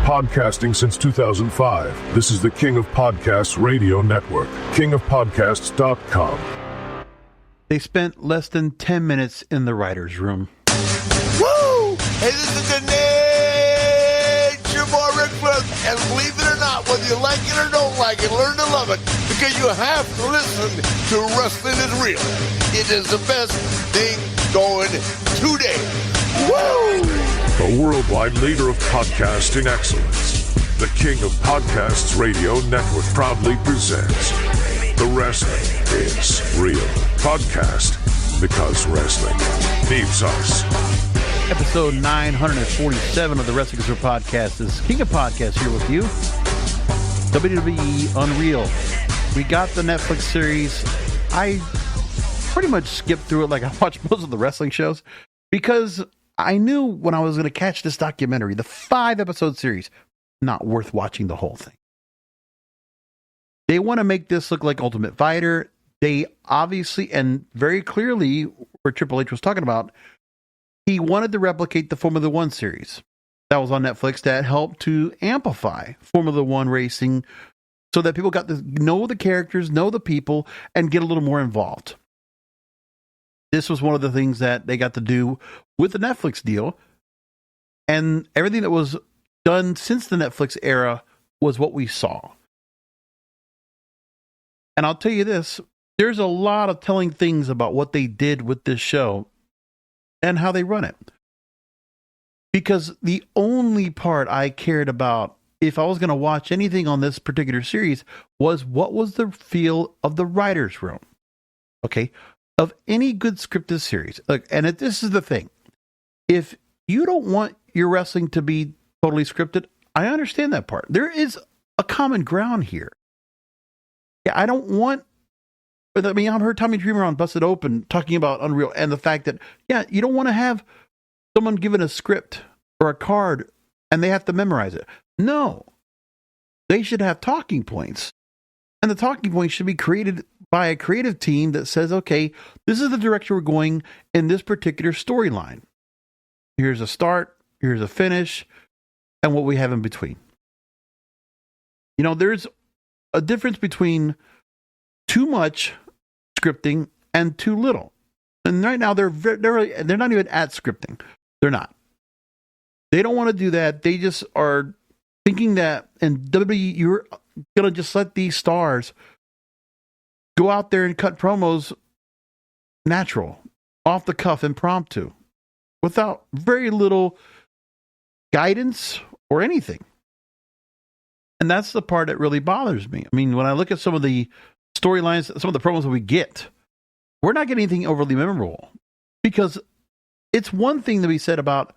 Podcasting since 2005. This is the King of Podcasts radio network. kingofpodcasts.com. They spent less than 10 minutes in the writer's room. Woo! Hey, this is the Nature Boy Rick Flair. And believe it or not, whether you like it or don't like it, learn to love it. Because you have to listen to Wrestling is Real. It is the best thing going today. Woo! The worldwide leader of podcasting excellence. The King of Podcasts radio network proudly presents The Wrestling is Real podcast, because wrestling needs us. Episode 947 of the Wrestling is Real podcast is King of Podcasts here with you. WWE Unreal. We got the Netflix series. I pretty much skipped through it like I watch most of the wrestling shows because I knew when I was going to catch this documentary, the 5-episode series, not worth watching the whole thing. They want to make this look like Ultimate Fighter. They obviously and very clearly, where Triple H was talking about, he wanted to replicate the Formula One series that was on Netflix that helped to amplify Formula One racing so that people got to know the characters, know the people, and get a little more involved. This was one of the things that they got to do with the Netflix deal. And everything that was done since the Netflix era was what we saw. And I'll tell you this, there's a lot of telling things about what they did with this show and how they run it. Because the only part I cared about, if I was going to watch anything on this particular series, was what was the feel of the writer's room. Okay? Of any good scripted series. Look, and this is the thing. If you don't want your wrestling to be totally scripted, I understand that part. There is a common ground here. Yeah, I don't want... I mean, I've heard Tommy Dreamer on Busted Open talking about Unreal and the fact that, yeah, you don't want to have someone given a script or a card and they have to memorize it. No. They should have talking points. And the talking points should be created by a creative team that says, okay, this is the direction we're going in this particular storyline. Here's a start, here's a finish, and what we have in between. You know, there's a difference between too much scripting and too little. And right now they're not even at scripting. They're not. They don't want to do that. They just are thinking that in WWE you're going to just let these stars go out there and cut promos natural, off the cuff, impromptu, without very little guidance or anything. And that's the part that really bothers me. I mean, when I look at some of the storylines, some of the promos that we get, we're not getting anything overly memorable. Because it's one thing to be said about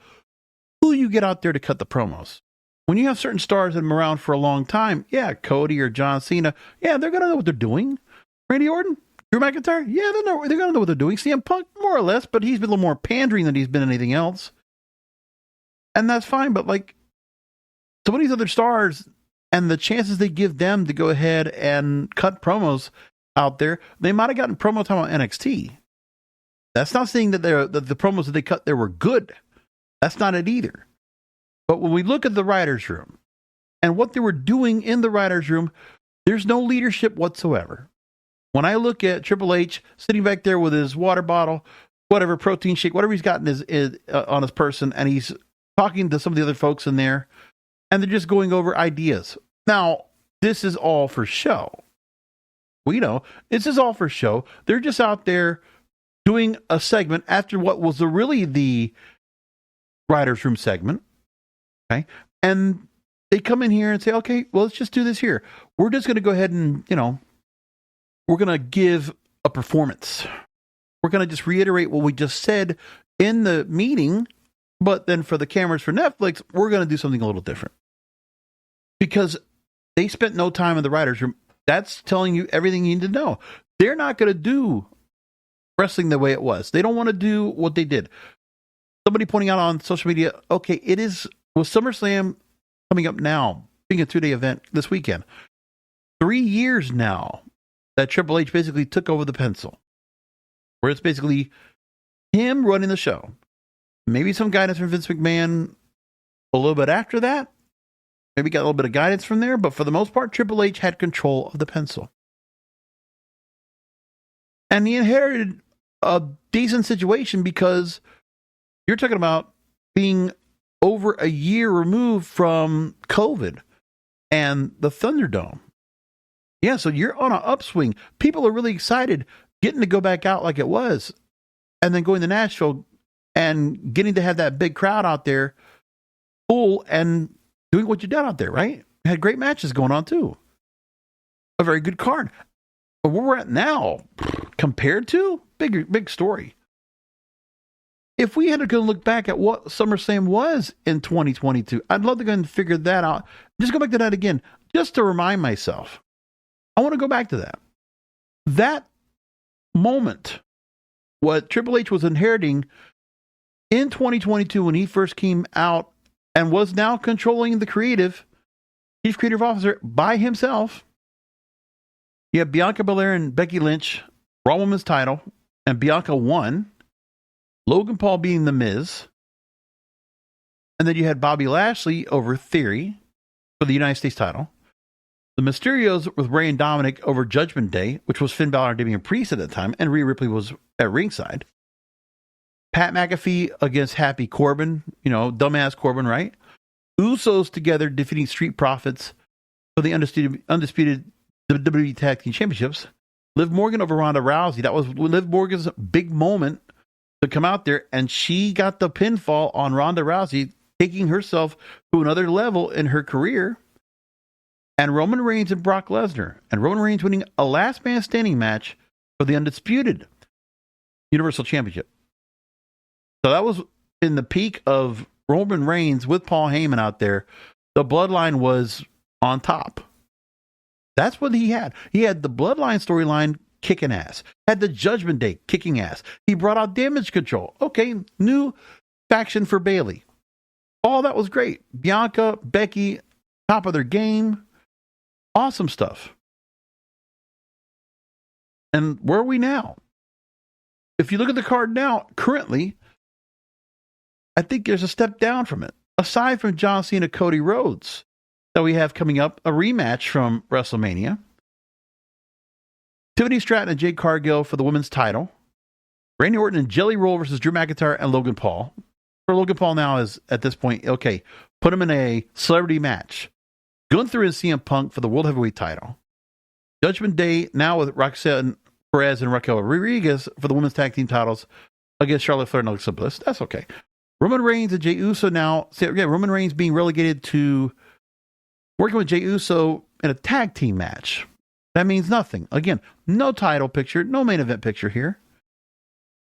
who you get out there to cut the promos. When you have certain stars that have been around for a long time, yeah, Cody or John Cena, yeah, they're going to know what they're doing. Randy Orton, Drew McIntyre, yeah, they're going to know what they're doing. CM Punk, more or less, but he's been a little more pandering than he's been anything else. And that's fine, but like some of these other stars and the chances they give them to go ahead and cut promos out there, they might have gotten promo time on NXT. That's not saying that the promos that they cut there were good. That's not it either. But when we look at the writer's room and what they were doing in the writer's room, there's no leadership whatsoever. When I look at Triple H sitting back there with his water bottle, whatever, protein shake, whatever he's got on his person, and he's talking to some of the other folks in there, and they're just going over ideas. Now, this is all for show. We know this is all for show. They're just out there doing a segment after what was really the writer's room segment. Okay. And they come in here and say, okay, well, let's just do this here. We're just going to go ahead and, we're going to give a performance. We're going to just reiterate what we just said in the meeting, but then for the cameras for Netflix, we're going to do something a little different. Because they spent no time in the writer's room. That's telling you everything you need to know. They're not going to do wrestling the way it was. They don't want to do what they did. Somebody pointing out on social media, okay, it is with SummerSlam coming up now, being a 2-day event this weekend. 3 years now that Triple H basically took over the pencil, where it's basically him running the show. Maybe some guidance from Vince McMahon a little bit after that, Maybe got a little bit of guidance from there, but for the most part, Triple H had control of the pencil. And he inherited a decent situation because you're talking about being over a year removed from COVID and the Thunderdome. Yeah, so you're on an upswing. People are really excited getting to go back out like it was, and then going to Nashville and getting to have that big crowd out there full and doing what you did out there, right? You had great matches going on too. A very good card. But where we're at now, compared to, big story. If we had to go look back at what SummerSlam was in 2022, I'd love to go and figure that out. Just go back to that again, just to remind myself. I want to go back to that. That moment, what Triple H was inheriting in 2022 when he first came out and was now controlling the chief creative officer by himself. You have Bianca Belair and Becky Lynch, Raw Women's title, and Bianca won. Logan Paul beating The Miz. And then you had Bobby Lashley over Theory for the United States title. The Mysterios with Rey and Dominic over Judgment Day, which was Finn Balor and Damian Priest at the time, and Rhea Ripley was at ringside. Pat McAfee against Happy Corbin, dumbass Corbin, right? Usos together defeating Street Profits for the undisputed WWE Tag Team Championships. Liv Morgan over Ronda Rousey. That was Liv Morgan's big moment to come out there, and she got the pinfall on Ronda Rousey, taking herself to another level in her career. And Roman Reigns and Brock Lesnar. And Roman Reigns winning a last man standing match for the undisputed Universal Championship. So that was in the peak of Roman Reigns with Paul Heyman out there. The Bloodline was on top. That's what he had. He had the Bloodline storyline kicking ass. Had the Judgment Day kicking ass. He brought out Damage Control. Okay, new faction for Bayley. All that was great. Bianca, Becky, top of their game. Awesome stuff. And where are we now? If you look at the card now, currently, I think there's a step down from it. Aside from John Cena, Cody Rhodes, that we have coming up, a rematch from WrestleMania. Tiffany Stratton and Jade Cargill for the women's title. Randy Orton and Jelly Roll versus Drew McIntyre and Logan Paul. For Logan Paul now is, at this point, okay, put him in a celebrity match. Gunther and CM Punk for the World Heavyweight title. Judgment Day now with Roxanne Perez and Raquel Rodriguez for the women's tag team titles against Charlotte Flair and Alexa Bliss. That's okay. Roman Reigns and Jey Uso now. Roman Reigns being relegated to working with Jey Uso in a tag team match. That means nothing. Again, no title picture, no main event picture here.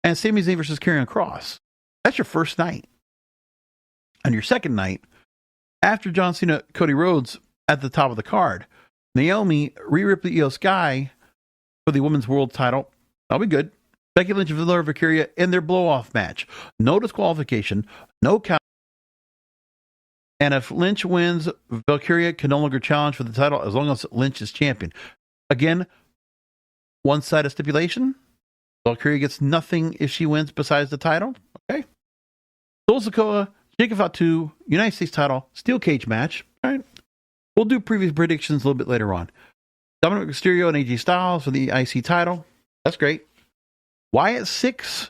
And Sami Zayn versus Karrion Kross. That's your first night. And your second night, after John Cena, Cody Rhodes at the top of the card, Naomi, Rhea Ripley, Io Sky for the women's world title. That'll be good. Becky Lynch and Laura Valkyria in their blow-off match. No disqualification, no count. And if Lynch wins, Valkyria can no longer challenge for the title as long as Lynch is champion. Again, one-sided stipulation. Valkyria gets nothing if she wins besides the title. Okay. Sol Sikoa, Jacob Fatu, United States title, steel cage match. All right. We'll do previous predictions a little bit later on. Dominic Mysterio and AJ Styles for the IC title. That's great. Wyatt Six,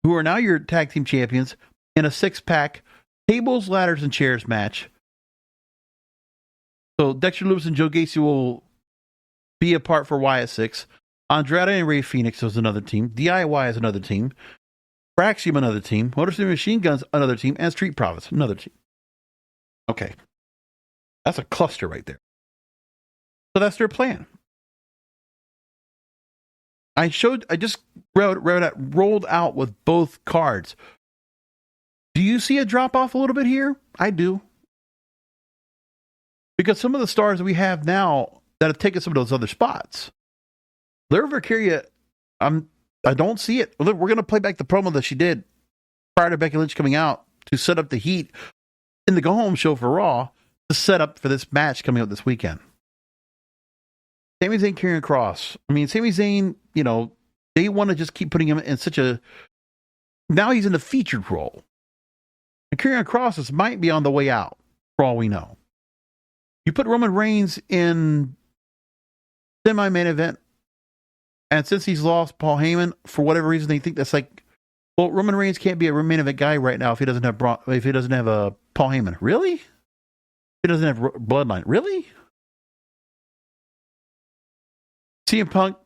who are now your tag team champions, in a 6-pack tables, ladders, and chairs match. So Dexter Lewis and Joe Gacy will be a part for Wyatt Six. Andrade and Rey Fenix is another team. DIY is another team. Braxium, another team. Motor City Machine Guns, another team. And Street Profits, another team. Okay. That's a cluster right there. So that's their plan. I just rolled out with both cards. Do you see a drop off a little bit here? I do. Because some of the stars that we have now that have taken some of those other spots. Lyra Valkyria, I don't see it. We're going to play back the promo that she did prior to Becky Lynch coming out to set up the heat in the go-home show for Raw to set up for this match coming up this weekend. Sami Zayn, Karrion Kross. I mean, Sami Zayn, they want to just keep putting him in such a... Now he's in a featured role. And Karrion Kross might be on the way out, for all we know. You put Roman Reigns in semi-main event, and since he's lost Paul Heyman, for whatever reason, they think that's like, well, Roman Reigns can't be a main event guy right now if he doesn't have a Paul Heyman. Really? If he doesn't have Bloodline. Really? CM Punk,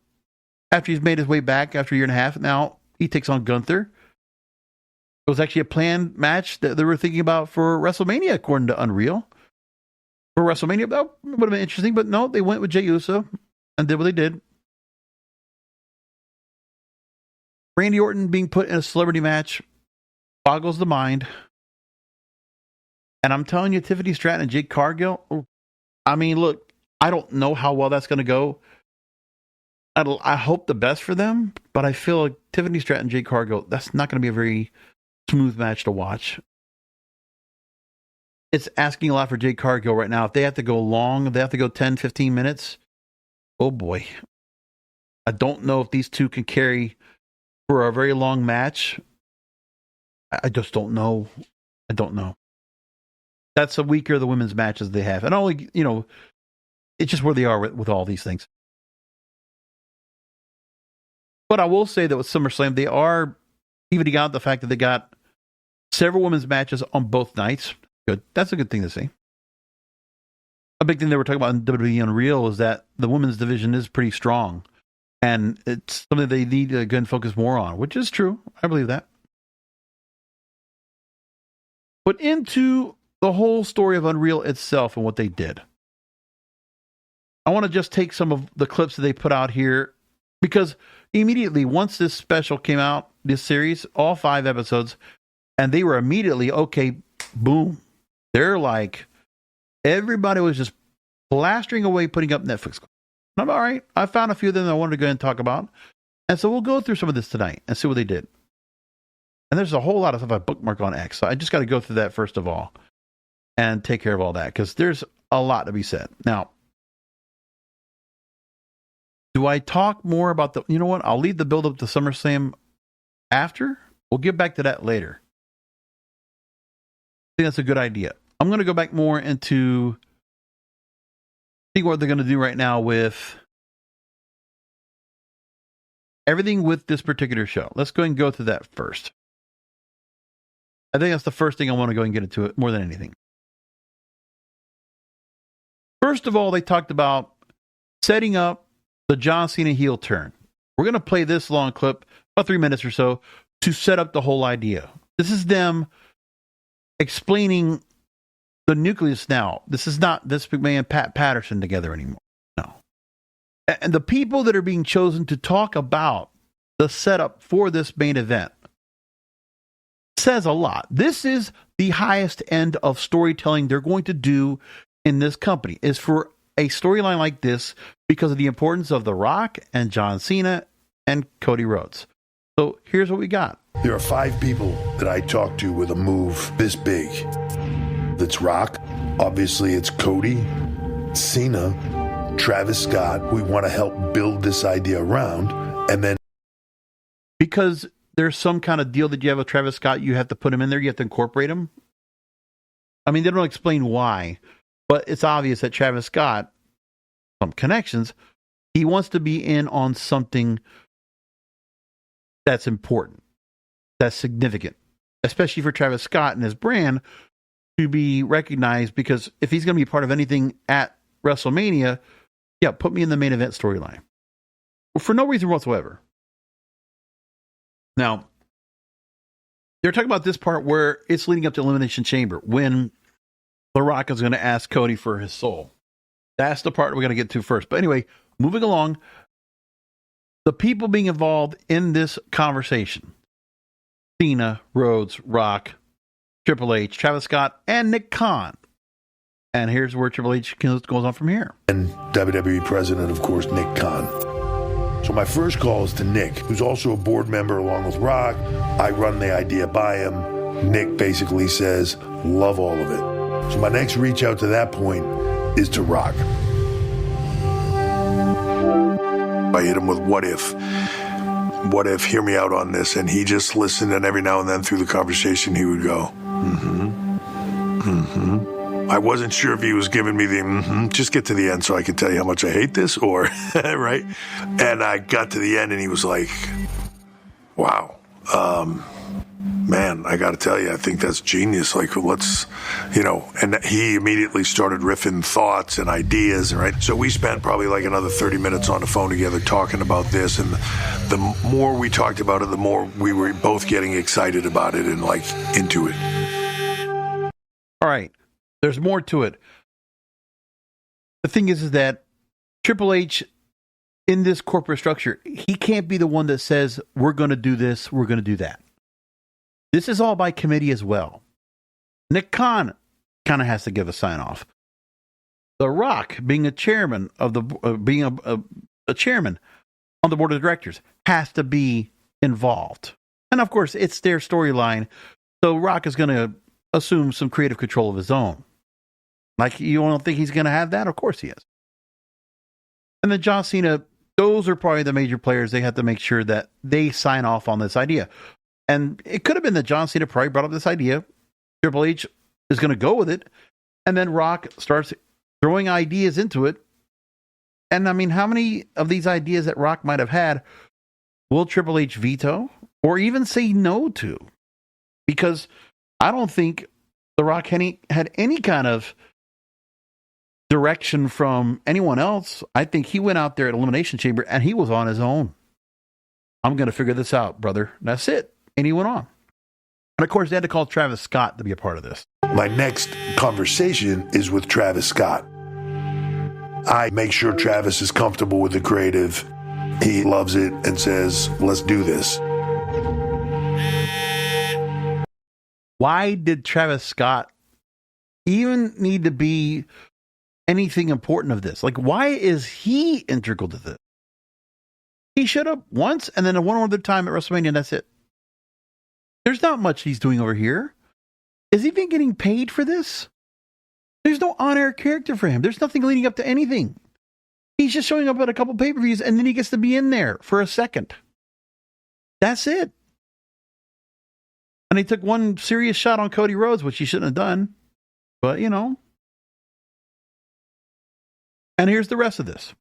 after he's made his way back after a year and a half, now he takes on Gunther. It was actually a planned match that they were thinking about for WrestleMania, according to Unreal. For WrestleMania, that would have been interesting, but no, they went with Jey Uso and did what they did. Randy Orton being put in a celebrity match boggles the mind. And I'm telling you, Tiffany Stratton and Jade Cargill, I mean, look, I don't know how well that's going to go. I hope the best for them, but I feel like Tiffany Stratton and Jade Cargill, that's not going to be a very smooth match to watch. It's asking a lot for Jade Cargill right now. If they have to go long, if they have to go 10, 15 minutes, oh boy. I don't know if these two can carry for a very long match. I just don't know. I don't know. That's a weaker of the women's matches they have. And only, it's just where they are with all these things. But I will say that with SummerSlam, they are evening out the fact that they got several women's matches on both nights. Good. That's a good thing to see. A big thing they were talking about in WWE Unreal is that the women's division is pretty strong. And it's something they need to go and focus more on, which is true. I believe that. But into the whole story of Unreal itself and what they did. I want to just take some of the clips that they put out here, because immediately once this special came out, this series, all 5 episodes, and they were immediately, okay, boom. They're like, everybody was just blastering away, putting up Netflix. And I'm all right. I found a few of them I wanted to go ahead and talk about. And so we'll go through some of this tonight and see what they did. And there's a whole lot of stuff I bookmark on X. So I just got to go through that first of all and take care of all that, because there's a lot to be said. Now, do I talk more about the, you know what? I'll leave the build up to SummerSlam after. We'll get back to that later. I think that's a good idea. I'm going to go back more into see what they're going to do right now with everything with this particular show. Let's go and go through that first. I think that's the first thing I want to go and get into it more than anything. First of all, they talked about setting up the John Cena heel turn. We're going to play this long clip, about 3 minutes or so, to set up the whole idea. This is them explaining the nucleus now. This is not Vince McMahon and Pat Patterson together anymore. No. And the people that are being chosen to talk about the setup for this main event says a lot. This is the highest end of storytelling they're going to do in this company, is for a storyline like this, because of the importance of The Rock and John Cena and Cody Rhodes. So here's what we got. There are 5 people that I talk to with a move this big. That's Rock. Obviously, it's Cody, Cena, Travis Scott. We want to help build this idea around. And then, because there's some kind of deal that you have with Travis Scott, you have to put him in there. You have to incorporate him. I mean, they don't explain why, but it's obvious that Travis Scott, some connections, he wants to be in on something that's important, that's significant, especially for Travis Scott and his brand to be recognized, because if he's going to be part of anything at WrestleMania, yeah, put me in the main event storyline. For no reason whatsoever. Now, they're talking about this part where it's leading up to Elimination Chamber, when The Rock is going to ask Cody for his soul. That's the part we're going to get to first. But anyway, moving along, the people being involved in this conversation: Cena, Rhodes, Rock, Triple H, Travis Scott, and Nick Khan. And here's where Triple H goes on from here. And WWE president, of course, Nick Khan. So my first call is to Nick, who's also a board member along with Rock. I run the idea by him. Nick basically says, love all of it. So my next reach out to that point is to Rock. I hit him with what if, hear me out on this. And he just listened, and every now and then through the conversation he would go, I wasn't sure if he was giving me the just get to the end so I can tell you how much I hate this, or right. And I got to the end, and he was like, "Wow, man, I got to tell you, I think that's genius. Like, let's, And he immediately started riffing thoughts and ideas, right? So we spent probably like another 30 minutes on the phone together talking about this, and the more we talked about it, the more we were both getting excited about it and like into it. All right. There's more to it. The thing is that Triple H, in this corporate structure, he can't be the one that says, we're going to do this, we're going to do that. This is all by committee as well. Nick Khan kind of has to give a sign off. The Rock, being a chairman of the being a chairman on the board of directors, has to be involved. And of course, it's their storyline, so Rock is going to assume some creative control of his own. Like, you don't think he's going to have that? Of course he is. And then John Cena, those are probably the major players. They have to make sure that they sign off on this idea. And it could have been that John Cena probably brought up this idea. Triple H is going to go with it. And then Rock starts throwing ideas into it. And I mean, how many of these ideas that Rock might have had will Triple H veto or even say no to? Because I don't think The Rock had any kind of direction from anyone else. I think he went out there at Elimination Chamber and he was on his own. I'm going to figure this out, brother. That's it. And he went on. And of course, they had to call Travis Scott to be a part of this. My next conversation is with Travis Scott. I make sure Travis is comfortable with the creative. He loves it and says, let's do this. Why did Travis Scott even need to be anything important of this? Like, why is he integral to this? He showed up once and then one other time at WrestleMania, and that's it. There's not much he's doing over here. Is he even getting paid for this? There's no on-air character for him. There's nothing leading up to anything. He's just showing up at a couple pay-per-views and then he gets to be in there for a second. That's it. And he took one serious shot on Cody Rhodes, which he shouldn't have done. But, And here's the rest of this.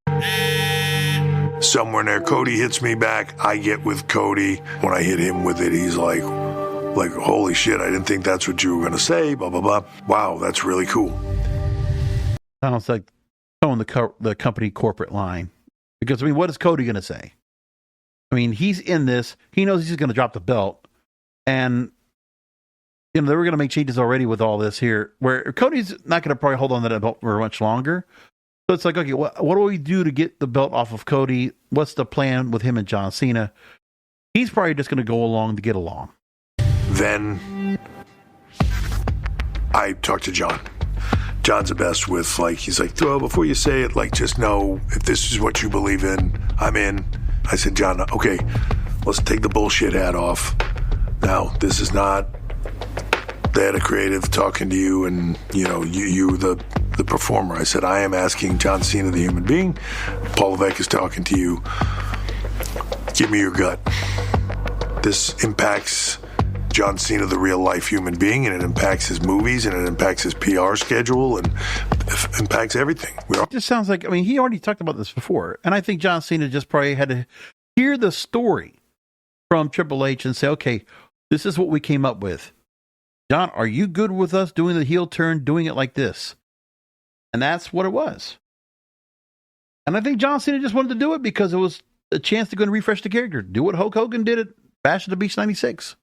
Somewhere in there, Cody hits me back. I get with Cody. When I hit him with it, he's like, holy shit, I didn't think that's what you were going to say, blah, blah, blah. Wow, that's really cool. Sounds like towing the company corporate line. Because, I mean, what is Cody going to say? I mean, he's in this. He knows he's going to drop the belt. And, they were going to make changes already with all this here, where Cody's not going to probably hold on to that belt for much longer. So it's like, okay, what do we do to get the belt off of Cody? What's the plan with him and John Cena? He's probably just going to go along to get along. Then I talked to John. John's the best with, he's like, well, before you say it, just know if this is what you believe in, I'm in. I said, John, okay, let's take the bullshit hat off. Now, this is not the head of creative talking to you and, you the performer. I said, I am asking John Cena, the human being. Paul Levesque is talking to you. Give me your gut. This impacts John Cena, the real life human being, and it impacts his movies, and it impacts his PR schedule, and it impacts everything. It just sounds like, he already talked about this before, and I think John Cena just probably had to hear the story from Triple H and say, okay, this is what we came up with. John, are you good with us doing the heel turn, doing it like this? And that's what it was. And I think John Cena just wanted to do it because it was a chance to go and refresh the character. Do what Hulk Hogan did at Bash at the Beach 96.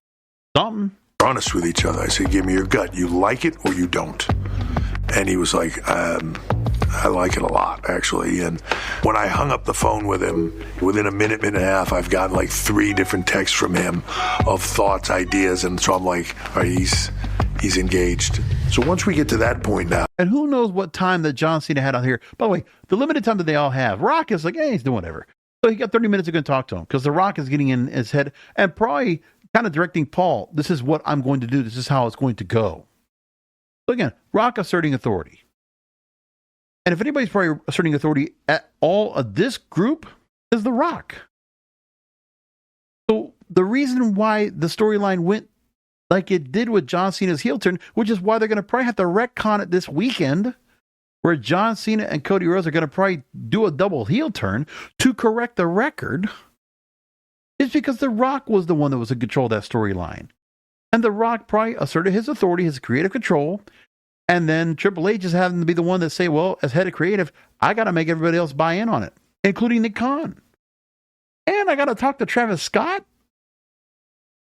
Something. We're honest with each other. I said, give me your gut. You like it or you don't? And he was like, I like it a lot, actually. And when I hung up the phone with him, within a minute and a half, I've gotten 3 different texts from him of thoughts, ideas. And so I'm like, all right, he's engaged. So once we get to that point now. And who knows what time that John Cena had out here. By the way, the limited time that they all have, Rock is like, hey, he's doing whatever. So he got 30 minutes to go and talk to him because The Rock is getting in his head and probably kind of directing Paul, this is what I'm going to do. This is how it's going to go. So again, Rock asserting authority. And if anybody's probably asserting authority at all of this group is The Rock. So the reason why the storyline went like it did with John Cena's heel turn, which is why they're going to probably have to retcon it this weekend, where John Cena and Cody Rhodes are going to probably do a double heel turn to correct the record. It's because The Rock was the one that was in control of that storyline. And The Rock probably asserted his authority, his creative control, and then Triple H is having to be the one that say, well, as head of creative, I got to make everybody else buy in on it, including Nick Khan. And I got to talk to Travis Scott.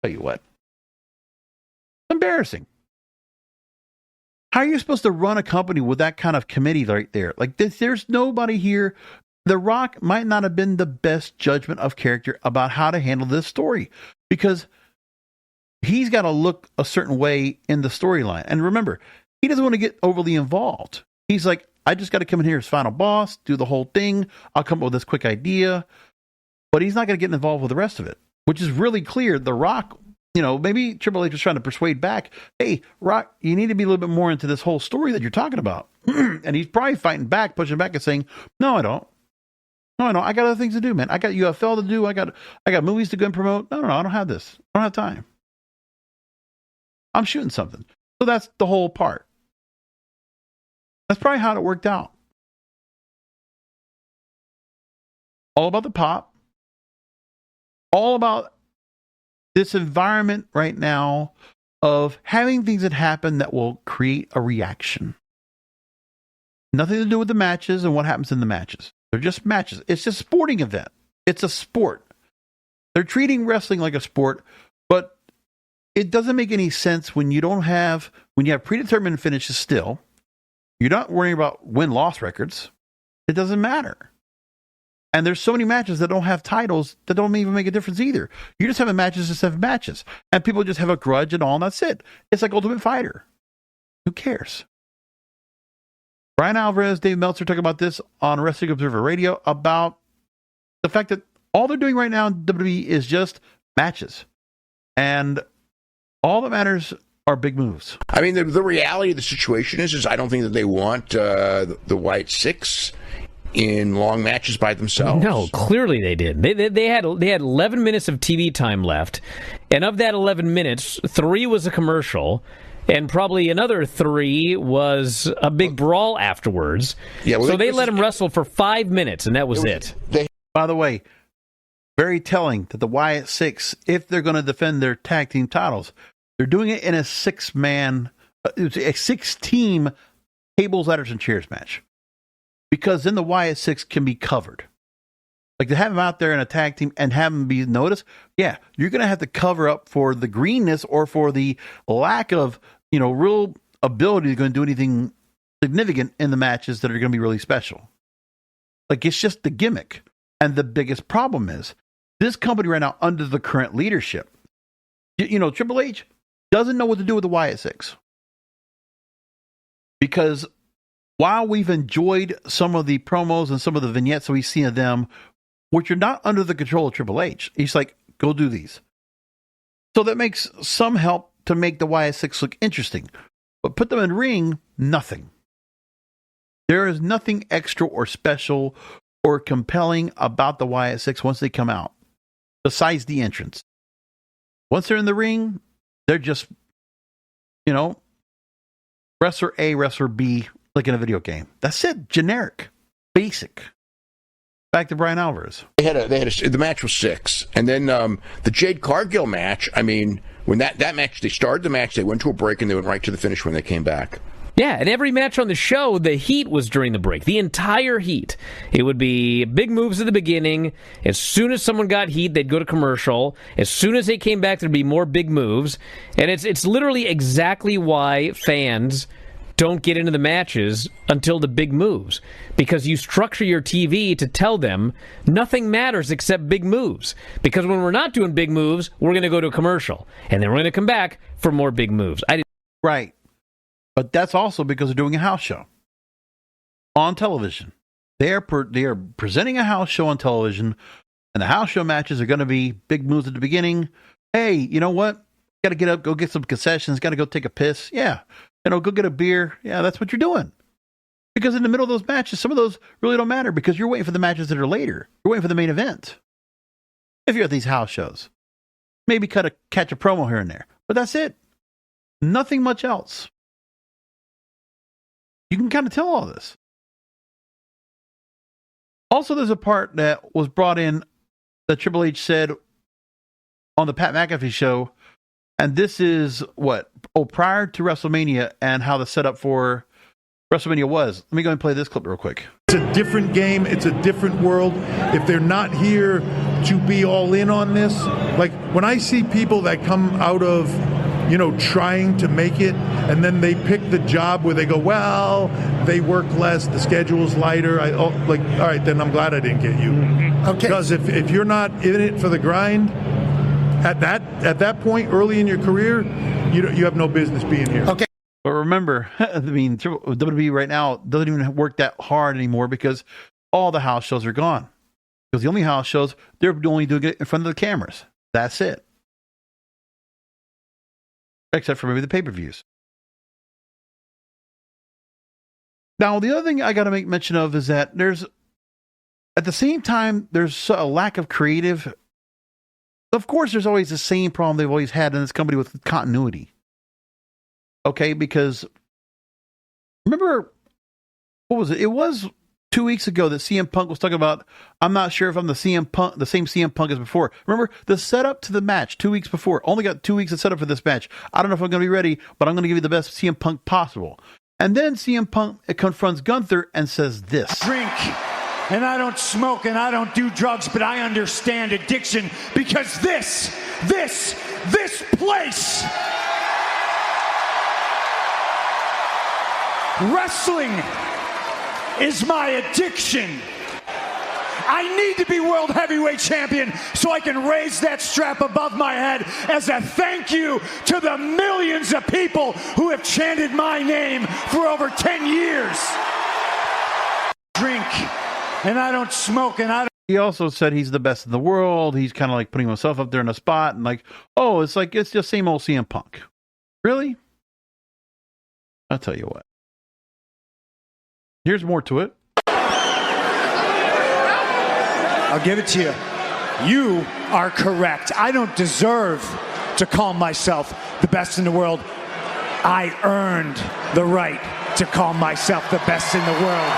Tell you what. Embarrassing. How are you supposed to run a company with that kind of committee right there? Like, there's nobody here. The Rock might not have been the best judgment of character about how to handle this story, because he's got to look a certain way in the storyline. And remember, he doesn't want to get overly involved. He's like, I just got to come in here as final boss, do the whole thing. I'll come up with this quick idea. But he's not going to get involved with the rest of it, which is really clear. The Rock, maybe Triple H was trying to persuade back, hey, Rock, you need to be a little bit more into this whole story that you're talking about. And he's probably fighting back, pushing back and saying, no, I don't. No, I don't. I got other things to do, man. I got UFL to do. I got movies to go and promote. No, I don't have this. I don't have time. I'm shooting something. So that's the whole part. That's probably how it worked out. All about the pop. All about this environment right now of having things that happen that will create a reaction. Nothing to do with the matches and what happens in the matches. They're just matches. It's just a sporting event. It's a sport. They're treating wrestling like a sport, but it doesn't make any sense when you have predetermined finishes still. You're not worrying about win-loss records. It doesn't matter. And there's so many matches that don't have titles that don't even make a difference either. You just have matches, just have matches. And people just have a grudge and all, and that's it. It's like Ultimate Fighter. Who cares? Brian Alvarez, Dave Meltzer talking about this on Wrestling Observer Radio about the fact that all they're doing right now in WWE is just matches. And all that matters are big moves. I mean, the reality of the situation is I don't think that they want the White Six in long matches by themselves. No, clearly they did. They had 11 minutes of TV time left, and of that 11 minutes, 3 was a commercial, and probably another 3 was a big brawl afterwards. Yeah, well, so they let him wrestle for 5 minutes, and that was it. By the way, very telling that the Wyatt Six, if they're going to defend their tag team titles, they're doing it in a 6-team tables, ladders, and chairs match. Because then the Wyatt Six can be covered. Like, to have them out there in a tag team and have them be noticed, yeah, you're going to have to cover up for the greenness or for the lack of, real ability to go and do anything significant in the matches that are going to be really special. Like, it's just the gimmick. And the biggest problem is this company right now, under the current leadership, Triple H doesn't know what to do with the Wyatt Six. Because while we've enjoyed some of the promos and some of the vignettes that we see of them, which are not under the control of Triple H, he's like, go do these. So that makes some help to make the Wyatt Six look interesting. But put them in ring, nothing. There is nothing extra or special or compelling about the Wyatt Six once they come out, besides the entrance. Once they're in the ring, they're just, wrestler A, wrestler B, like in a video game. That's it. Generic. Basic. Back to Brian Alvarez. The match was 6. And then the Jade Cargill match, I mean, when that match, they started the match, they went to a break, and they went right to the finish when they came back. Yeah, and every match on the show, the heat was during the break. The entire heat. It would be big moves at the beginning. As soon as someone got heat, they'd go to commercial. As soon as they came back, there'd be more big moves. And it's literally exactly why fans don't get into the matches until the big moves. Because you structure your TV to tell them nothing matters except big moves. Because when we're not doing big moves, we're going to go to a commercial. And then we're going to come back for more big moves. Right. But that's also because they're doing a house show on television. They are presenting a house show on television, and the house show matches are going to be big moves at the beginning. Hey, you know what? Got to get up, go get some concessions, got to go take a piss. Yeah. Go get a beer. Yeah, that's what you're doing. Because in the middle of those matches, some of those really don't matter because you're waiting for the matches that are later. You're waiting for the main event. If you're at these house shows, maybe catch a promo here and there, but that's it. Nothing much else. You can kind of tell all this. Also, there's a part that was brought in that Triple H said on the Pat McAfee show, and this is prior to WrestleMania and how the setup for WrestleMania was. Let me go and play this clip real quick. It's a different game. It's a different world. If they're not here to be all in on this, like when I see people that come out of, trying to make it, and then they pick the job where they go, well, they work less, the schedule's lighter. All right, then I'm glad I didn't get you. Okay. Because if you're not in it for the grind, at that point early in your career, you have no business being here. Okay. But remember, WWE right now doesn't even work that hard anymore because all the house shows are gone. Because the only house shows, they're only doing it in front of the cameras. That's it. Except for maybe the pay-per-views. Now, the other thing I got to make mention of is that at the same time, there's a lack of creative. Of course, there's always the same problem they've always had in this company with continuity. Okay, because remember, what was it? It was 2 weeks ago that CM Punk was talking about, I'm not sure if I'm the same CM Punk as before. Remember, the setup to the match 2 weeks before. Only got 2 weeks of setup for this match. I don't know if I'm going to be ready, but I'm going to give you the best CM Punk possible. And then CM Punk confronts Gunther and says this. Drink, and I don't smoke, and I don't do drugs, but I understand addiction because this place, wrestling is my addiction. I need to be World Heavyweight Champion so I can raise that strap above my head as a thank you to the millions of people who have chanted my name for over 10 years. Drink, and I don't smoke, and I don't. He also said he's the best in the world. He's kind of like putting himself up there in a spot and it's just same old CM Punk. Really? I'll tell you what. Here's more to it. I'll give it to you. You are correct. I don't deserve to call myself the best in the world. I earned the right to call myself the best in the world.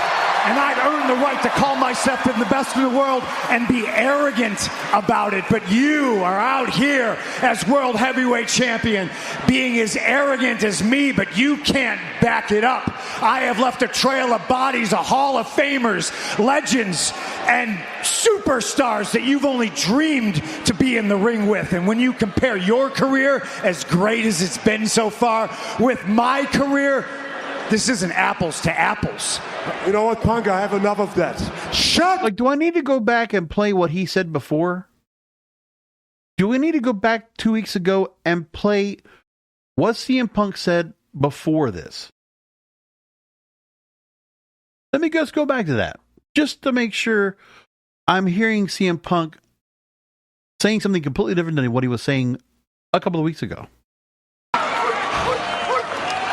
And I'd earned the right to call myself the best in the world and be arrogant about it. But you are out here as World Heavyweight Champion being as arrogant as me, but you can't back it up. I have left a trail of bodies, a hall of famers, legends, and superstars that you've only dreamed to be in the ring with. And when you compare your career, as great as it's been so far, with my career, this isn't apples to apples. You know what, Punk? I have enough of that. Shut! Do I need to go back and play what he said before? Do we need to go back 2 weeks ago and play what CM Punk said before this? Let me just go back to that. Just to make sure I'm hearing CM Punk saying something completely different than what he was saying a couple of weeks ago.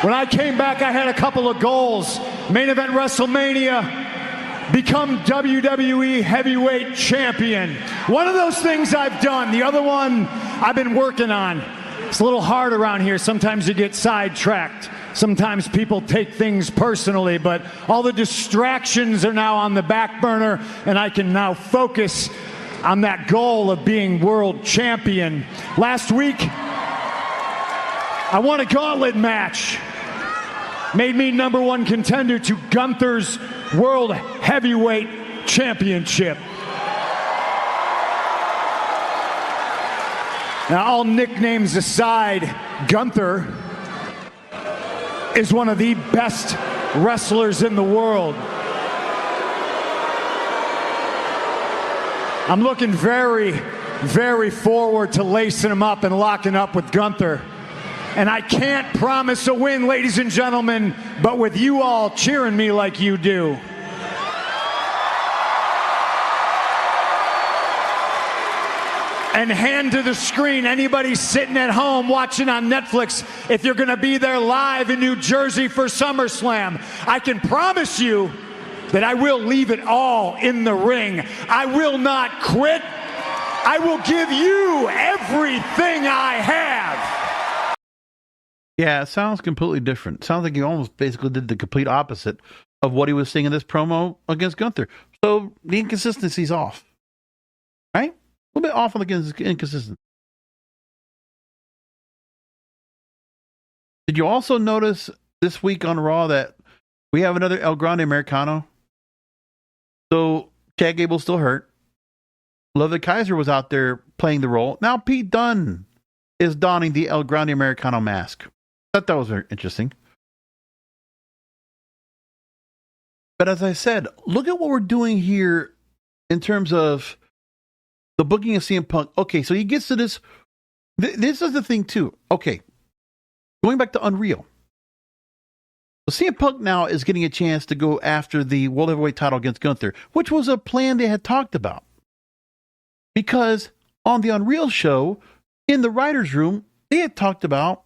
When I came back, I had a couple of goals. Main event WrestleMania, become WWE Heavyweight Champion. One of those things I've done. The other one I've been working on. It's a little hard around here. Sometimes you get sidetracked. Sometimes people take things personally, but all the distractions are now on the back burner, and I can now focus on that goal of being world champion. Last week, I won a gauntlet match. Made me #1 contender to Gunther's World Heavyweight Championship. Now, all nicknames aside, Gunther is one of the best wrestlers in the world. I'm looking very, very forward to lacing him up and locking up with Gunther. And I can't promise a win, ladies and gentlemen, but with you all cheering me like you do. And hand to the screen, anybody sitting at home watching on Netflix, if you're going to be there live in New Jersey for SummerSlam, I can promise you that I will leave it all in the ring. I will not quit. I will give you everything I have. Yeah, it sounds completely different. Sounds like he almost basically did the complete opposite of what he was saying in this promo against Gunther. So the inconsistency's off. Right? A little bit off on the inconsistency. Did you also notice this week on Raw that we have another El Grande Americano? So Chad Gable's still hurt. Ludwig Kaiser was out there playing the role. Now Pete Dunne is donning the El Grande Americano mask. Thought that was very interesting. But as I said, look at what we're doing here in terms of the booking of CM Punk. Okay, so he gets to this. This is the thing too. Okay, going back to Unreal. So CM Punk now is getting a chance to go after the World Heavyweight title against Gunther, which was a plan they had talked about. Because on the Unreal show, in the writer's room, they had talked about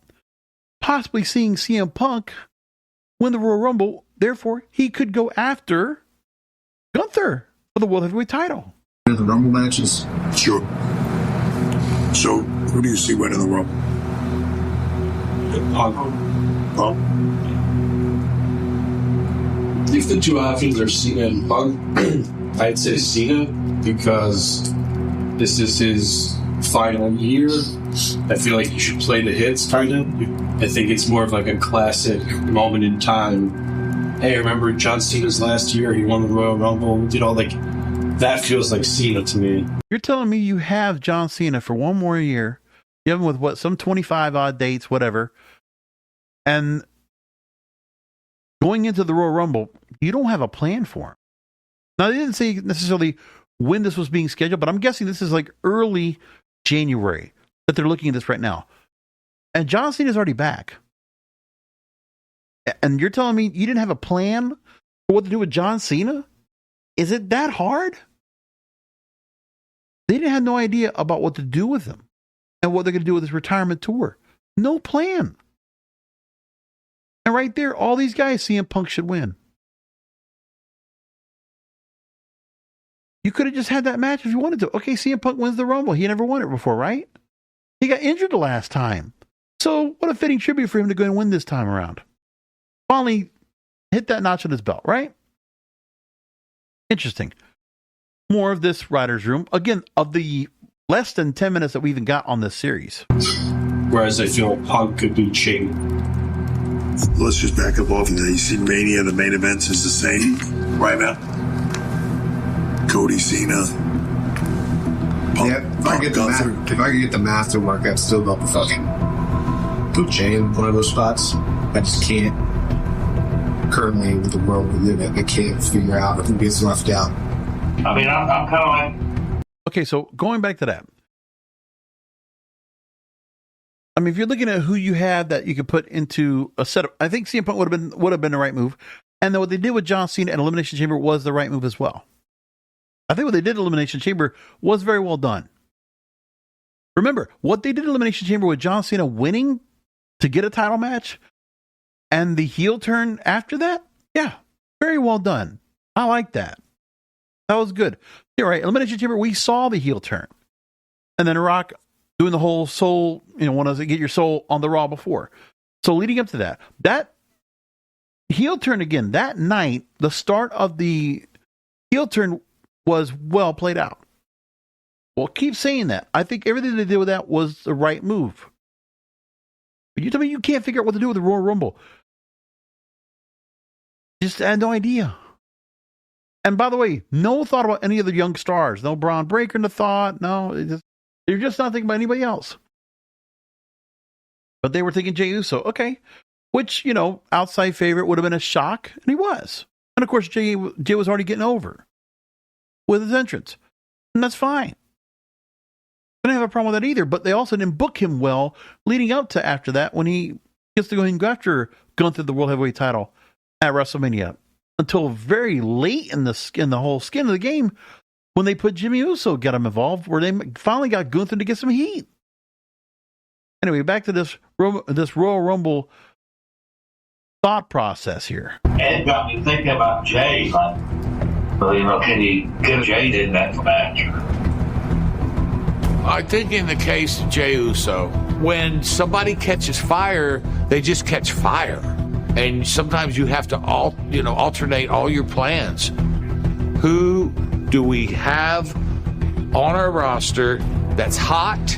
possibly seeing CM Punk win the Royal Rumble. Therefore, he could go after Gunther for the World Heavyweight title. The Rumble matches? Sure. So, who do you see winning the Rumble? Punk. If the two options are Cena and Punk, I'd say Cena because this is his final year. I feel like he should play the hits, kind of. I think it's more of like a classic moment in time. Hey, remember John Cena's last year? He won the Royal Rumble, did all like that. Feels like Cena to me. You're telling me you have John Cena for one more year, you have him with what, some 25 odd dates, whatever, and going into the Royal Rumble, you don't have a plan for him. Now, they didn't say necessarily when this was being scheduled, but I'm guessing this is like early January that they're looking at this right now. And John Cena's already back. And you're telling me you didn't have a plan for what to do with John Cena? Is it that hard? They didn't have no idea about what to do with him and what they're going to do with his retirement tour. No plan. And right there, all these guys, CM Punk should win. You could have just had that match if you wanted to. Okay, CM Punk wins the Rumble. He never won it before, right? He got injured the last time. So what a fitting tribute for him to go and win this time around. Finally hit that notch on his belt, right? Interesting. More of this writer's room. Again, of the less than 10 minutes that we even got on this series. Whereas I feel Punk could beat Shane. Let's just back up off of that. You see Mania, the main events is the same right now. Cody, Cena, Punk, Yeah, if I could get the math to work, I'd still go for fucking put Jay in one of those spots. I just can't. Currently, with the world we live in, I can't figure out who gets left out. I mean, I'm kind of like... Okay, so going back to that. I mean, if you're looking at who you have that you could put into a setup, I think CM Punk would have been the right move. And then what they did with John Cena and Elimination Chamber was the right move as well. I think what they did in Elimination Chamber was very well done. Remember, what they did in Elimination Chamber with John Cena winning to get a title match and the heel turn after that, yeah, very well done. I like that. That was good. You're right. Elimination Chamber, we saw the heel turn. And then Rock doing the whole soul, want to get your soul on the Raw before. So leading up to that heel turn again, that night, the start of the heel turn was well played out. Well, keep saying that. I think everything they did with that was the right move. But you tell me you can't figure out what to do with the Royal Rumble. Just had no idea. And by the way, no thought about any of the young stars. No Braun Breaker in the thought. No, you're just not thinking about anybody else. But they were thinking Jey Uso. Okay. Which, outside favorite would have been a shock. And he was. And of course, Jey was already getting over with his entrance. And that's fine. I didn't have a problem with that either. But they also didn't book him well leading up to after that when he gets to go and go after Gunther the World Heavyweight title at WrestleMania. Until very late in the whole skin of the game when they put Jimmy Uso, get him involved, where they finally got Gunther to get some heat. Anyway, back to this Royal Rumble thought process here. And it got me thinking about Jay. Like, well, can you get Jay in that match? I think in the case of Jey Uso, when somebody catches fire, they just catch fire. And sometimes you have to alternate all your plans. Who do we have on our roster that's hot,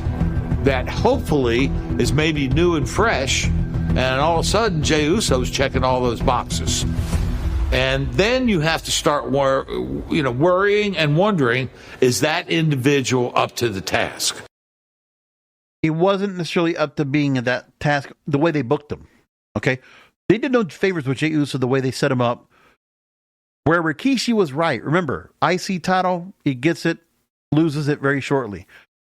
that hopefully is maybe new and fresh, and all of a sudden Jey Uso's checking all those boxes? And then you have to start worrying and wondering, is that individual up to the task? He wasn't necessarily up to being at that task the way they booked him. Okay? They did no favors with Jey Uso the way they set him up. Where Rikishi was right. Remember, IC title, he gets it, loses it very shortly.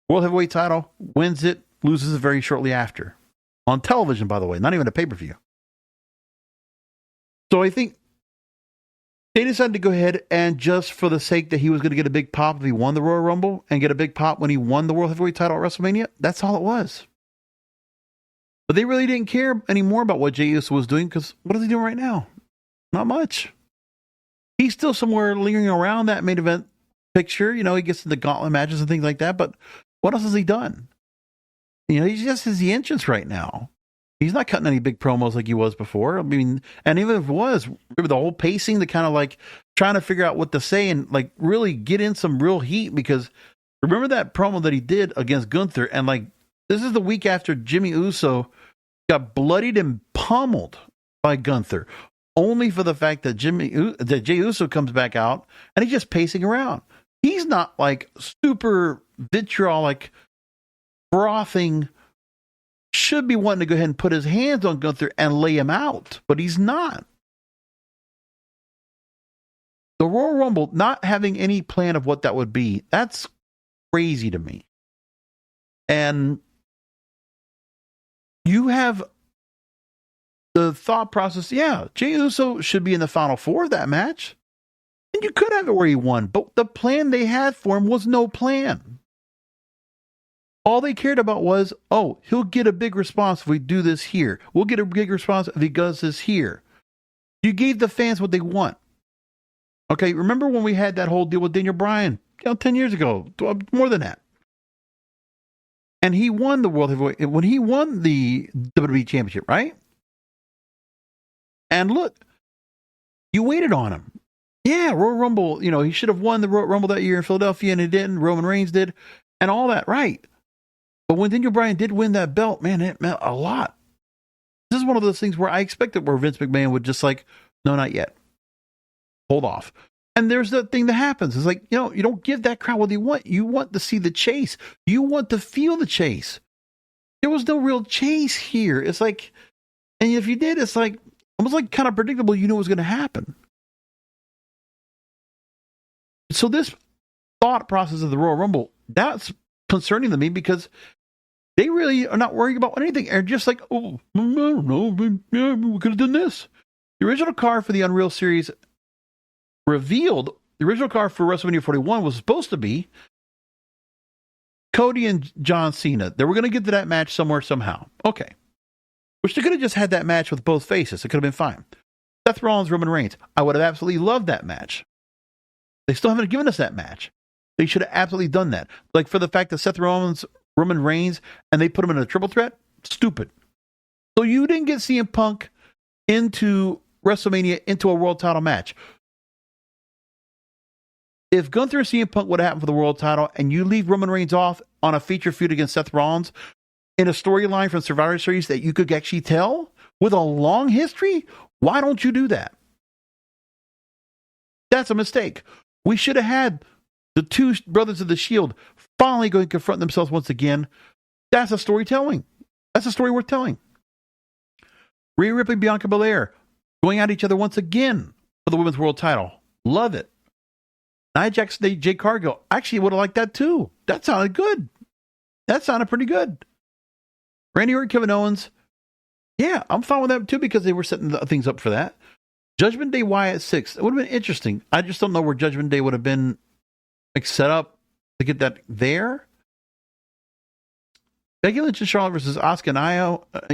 World Heavyweight title, wins it, loses it very shortly after. On television, by the way, not even a pay-per-view. So I think they decided to go ahead and just for the sake that he was going to get a big pop if he won the Royal Rumble and get a big pop when he won the World Heavyweight title at WrestleMania, that's all it was. But they really didn't care anymore about what Jey Uso was doing because what is he doing right now? Not much. He's still somewhere lingering around that main event picture. He gets in the gauntlet matches and things like that, but what else has he done? He just is the entrance right now. He's not cutting any big promos like he was before. I mean, and even if it was, remember the whole pacing, the kind of like trying to figure out what to say and like really get in some real heat, because remember that promo that he did against Gunther, and like this is the week after Jimmy Uso got bloodied and pummeled by Gunther, only for the fact that Jey Uso comes back out and he's just pacing around. He's not like super vitriolic, frothing, should be wanting to go ahead and put his hands on Gunther and lay him out, but he's not. The Royal Rumble, not having any plan of what that would be, that's crazy to me. And you have the thought process, yeah, Jey Uso should be in the Final Four of that match. And you could have it where he won, but the plan they had for him was no plan. All they cared about was, oh, he'll get a big response if we do this here. We'll get a big response if he does this here. You gave the fans what they want. Okay, remember when we had that whole deal with Daniel Bryan 10 years ago, more than that. And he won the World Heavyweight, when he won the WWE Championship, right? And look, you waited on him. Yeah, Royal Rumble, he should have won the Royal Rumble that year in Philadelphia, and he didn't. Roman Reigns did, and all that, right? But when Daniel Bryan did win that belt, man, it meant a lot. This is one of those things where I expected where Vince McMahon would just like, no, not yet. Hold off. And there's the thing that happens. It's like, you don't give that crowd what they want. You want to see the chase. You want to feel the chase. There was no real chase here. It's like, and if you did, it's like, almost like kind of predictable. You knew it was going to happen. So this thought process of the Royal Rumble, that's concerning to me because they really are not worrying about anything. They're just like, oh, I don't know, yeah, we could have done this. The original card for the Unreal Series revealed, the original card for WrestleMania 41 was supposed to be Cody and John Cena. They were going to get to that match somewhere, somehow. Okay. Which they could have just had that match with both faces. It could have been fine. Seth Rollins, Roman Reigns. I would have absolutely loved that match. They still haven't given us that match. They should have absolutely done that. Like for the fact that Seth Rollins, Roman Reigns, and they put him in a triple threat? Stupid. So you didn't get CM Punk into WrestleMania, into a world title match. If Gunther and CM Punk would have happened for the world title and you leave Roman Reigns off on a feature feud against Seth Rollins in a storyline from Survivor Series that you could actually tell with a long history, why don't you do that? That's a mistake. We should have had the two brothers of the Shield finally going to confront themselves once again. That's a storytelling. That's a story worth telling. Rhea Ripley, Bianca Belair going at each other once again for the women's world title. Love it. Nia Jax, Jade Cargill. Actually, would have liked that too. That sounded good. That sounded pretty good. Randy Orton, Kevin Owens. Yeah, I'm fine with that too because they were setting things up for that. Judgment Day Wyatt 6. It would have been interesting. I just don't know where Judgment Day would have been like set up to get that there. Becky Lynch and Charlotte versus Asuka and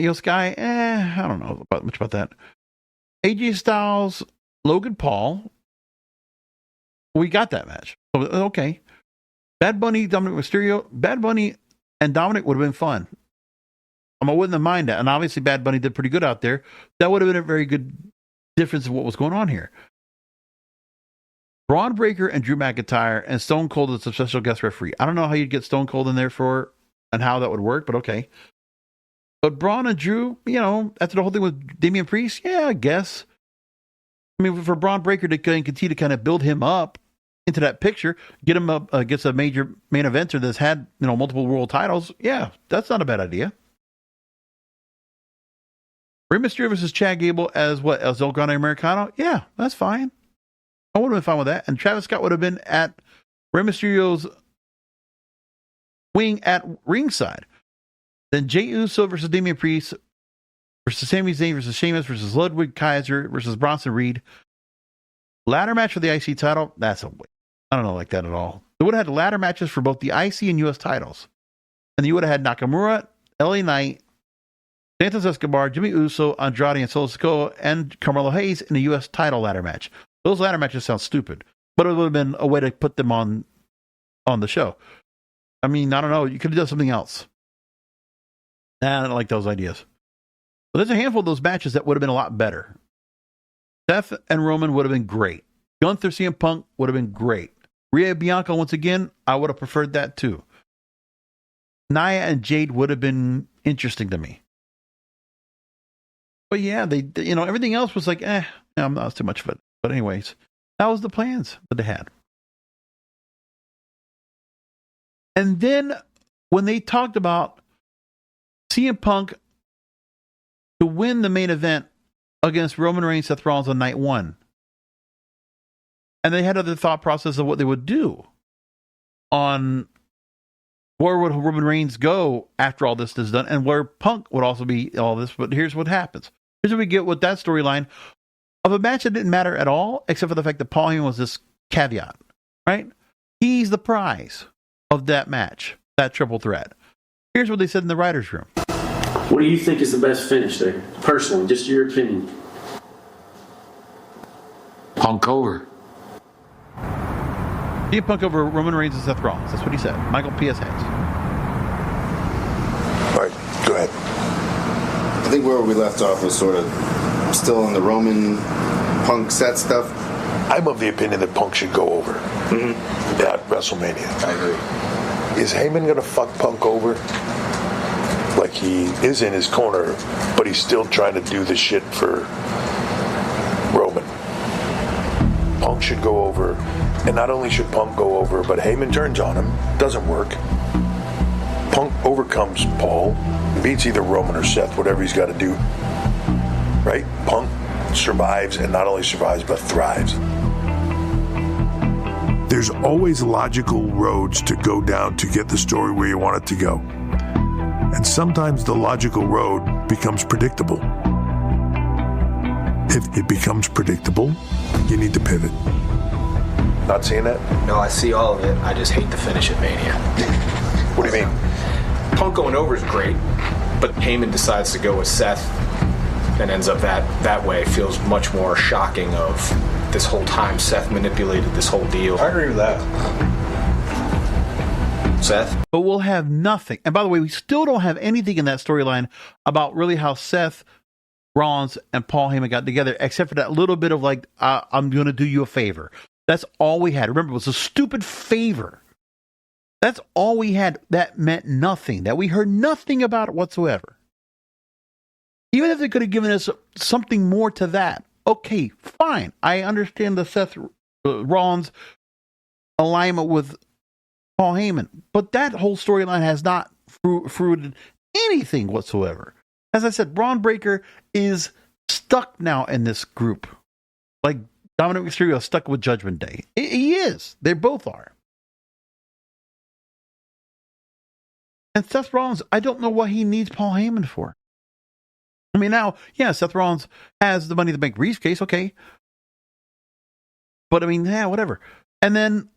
Io Sky. I don't know much about that. AJ Styles, Logan Paul. We got that match. Okay. Bad Bunny, Dominic Mysterio, Bad Bunny and Dominic would have been fun. I wouldn't mind that. And obviously Bad Bunny did pretty good out there. That would have been a very good difference of what was going on here. Braun Breaker and Drew McIntyre and Stone Cold as a special guest referee. I don't know how you'd get Stone Cold in there for and how that would work, but okay. But Braun and Drew, after the whole thing with Damian Priest, yeah, I guess. I mean, for Braun Breaker to continue to kind of build him up into that picture, get him up against a major main eventer that's had, multiple world titles, yeah, that's not a bad idea. Rey Mysterio versus Chad Gable as El Grande Americano? Yeah, that's fine. I would have been fine with that. And Travis Scott would have been at Rey Mysterio's wing at ringside. Then Jey Uso versus Damian Priest versus Sami Zayn versus Sheamus versus Ludwig Kaiser versus Bronson Reed. Ladder match for the IC title? That's a waste. I don't like that at all. They would have had ladder matches for both the IC and US titles. And you would have had Nakamura, LA Knight, Santos Escobar, Jimmy Uso, Andrade, and Solo Sikoa, and Carmelo Hayes in a US title ladder match. Those ladder matches sound stupid, but it would have been a way to put them on the show. I mean, I don't know. You could have done something else. Nah, I don't like those ideas. But there's a handful of those matches that would have been a lot better. Seth and Roman would have been great. Gunther, CM Punk would have been great. Rhea Bianca, once again, I would have preferred that too. Nia and Jade would have been interesting to me. But yeah, they everything else was like, I'm not too much of it. But anyways, that was the plans that they had. And then when they talked about CM Punk to win the main event against Roman Reigns, Seth Rollins on night one, and they had other thought process of what they would do on where would Roman Reigns go after all this is done, and where Punk would also be all this. But here's what happens. Here's what we get with that storyline of a match that didn't matter at all, except for the fact that Paul Heyman was this caveat, right? He's the prize of that match, that triple threat. Here's what they said in the writer's room. What do you think is the best finish there? Personally, just your opinion. Punk over. CM Punk over Roman Reigns and Seth Rollins. That's what he said. Michael P.S. Hayes. All right, go ahead. I think where we left off was sort of still on the Roman Punk set stuff. I'm of the opinion that Punk should go over at WrestleMania. I agree. Is Heyman going to fuck Punk over? Like he is in his corner, but he's still trying to do the shit for Roman. Punk should go over, and not only should Punk go over, but Heyman turns on him. Doesn't work. Punk overcomes Paul, beats either Roman or Seth, whatever he's got to do. Right? Punk survives, and not only survives, but thrives. There's always logical roads to go down to get the story where you want it to go. And sometimes the logical road becomes predictable. If it becomes predictable, you need to pivot. Not seeing that? No, I see all of it. I just hate the finish at Mania. What do you mean? Punk going over is great, but Heyman decides to go with Seth and ends up that way. Feels much more shocking of this whole time Seth manipulated this whole deal. I agree with that. Seth? But we'll have nothing. And by the way, we still don't have anything in that storyline about really how Seth Rollins and Paul Heyman got together, except for that little bit of like, I'm going to do you a favor. That's all we had. Remember, it was a stupid favor. That's all we had. That meant nothing. That we heard nothing about it whatsoever. Even if they could have given us something more to that, okay, fine. I understand the Seth Rollins alignment with Paul Heyman, but that whole storyline has not fruited anything whatsoever. As I said, Braun Breaker is stuck now in this group. Like Dominic Mysterio is stuck with Judgment Day. He is. They both are. And Seth Rollins, I don't know what he needs Paul Heyman for. I mean, now, yeah, Seth Rollins has the Money to Bank briefcase, okay. But I mean, yeah, whatever. And then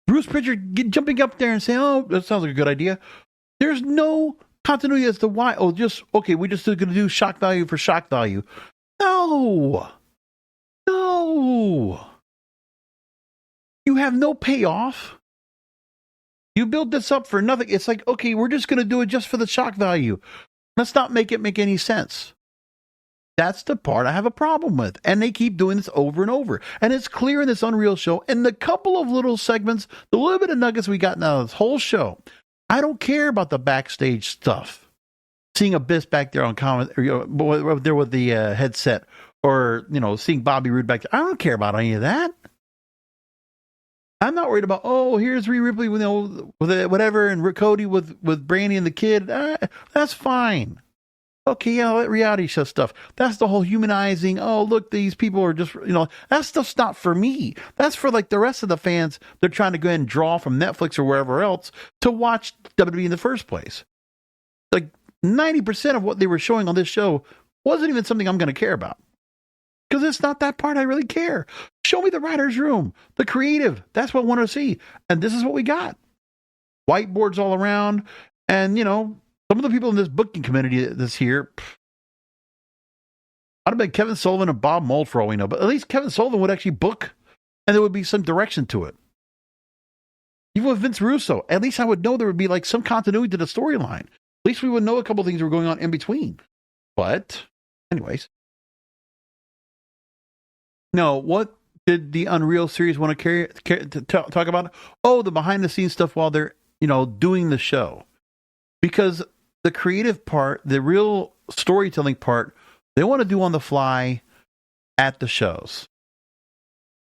Bruce Pritchard jumping up there and saying, oh, that sounds like a good idea. There's no continuity as to why. Oh, just, okay, we're just going to do shock value for shock value. No. You have no payoff. You build this up for nothing. It's like, okay, we're just going to do it just for the shock value. Let's not make it make any sense. That's the part I have a problem with. And they keep doing this over and over. And it's clear in this Unreal show, and the couple of little segments, the little bit of nuggets we got out of this whole show, I don't care about the backstage stuff. Seeing Abyss back there on comment, there with the headset, or, seeing Bobby Roode back there. I don't care about any of that. I'm not worried about, here's Rhea Ripley with whatever, and Cody with Brandy and the kid. That's fine. Okay, yeah, that reality show stuff. That's the whole humanizing. Oh, look, these people are just, that stuff's not for me. That's for like the rest of the fans. They're trying to go ahead and draw from Netflix or wherever else to watch WWE in the first place. Like 90% of what they were showing on this show wasn't even something I'm going to care about. Because it's not that part I really care. Show me the writer's room, the creative. That's what I want to see. And this is what we got. Whiteboards all around. And, some of the people in this booking committee this year, I'd have been Kevin Sullivan and Bob Mould for all we know. But at least Kevin Sullivan would actually book, and there would be some direction to it. Even with Vince Russo, at least I would know there would be like some continuity to the storyline. At least we would know a couple things were going on in between. But, anyways. No, what did the Unreal series want to talk about? Oh, the behind-the-scenes stuff while they're, doing the show. Because the creative part, the real storytelling part, they want to do on the fly at the shows.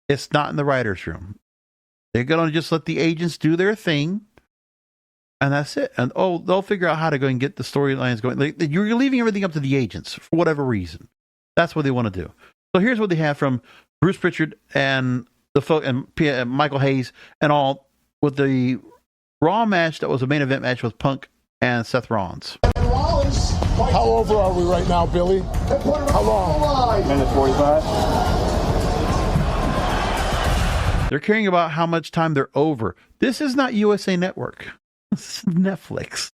It's not in the writer's room. They're going to just let the agents do their thing, and that's it. And, they'll figure out how to go and get the storylines going. You're leaving everything up to the agents for whatever reason. That's what they want to do. So here's what they have from Bruce Pritchard and and Michael Hayes and all with the Raw match that was a main event match with Punk and Seth Rollins. How over are we right now, Billy? How long? Minute 45. They're caring about how much time they're over. This is not USA Network. This is Netflix.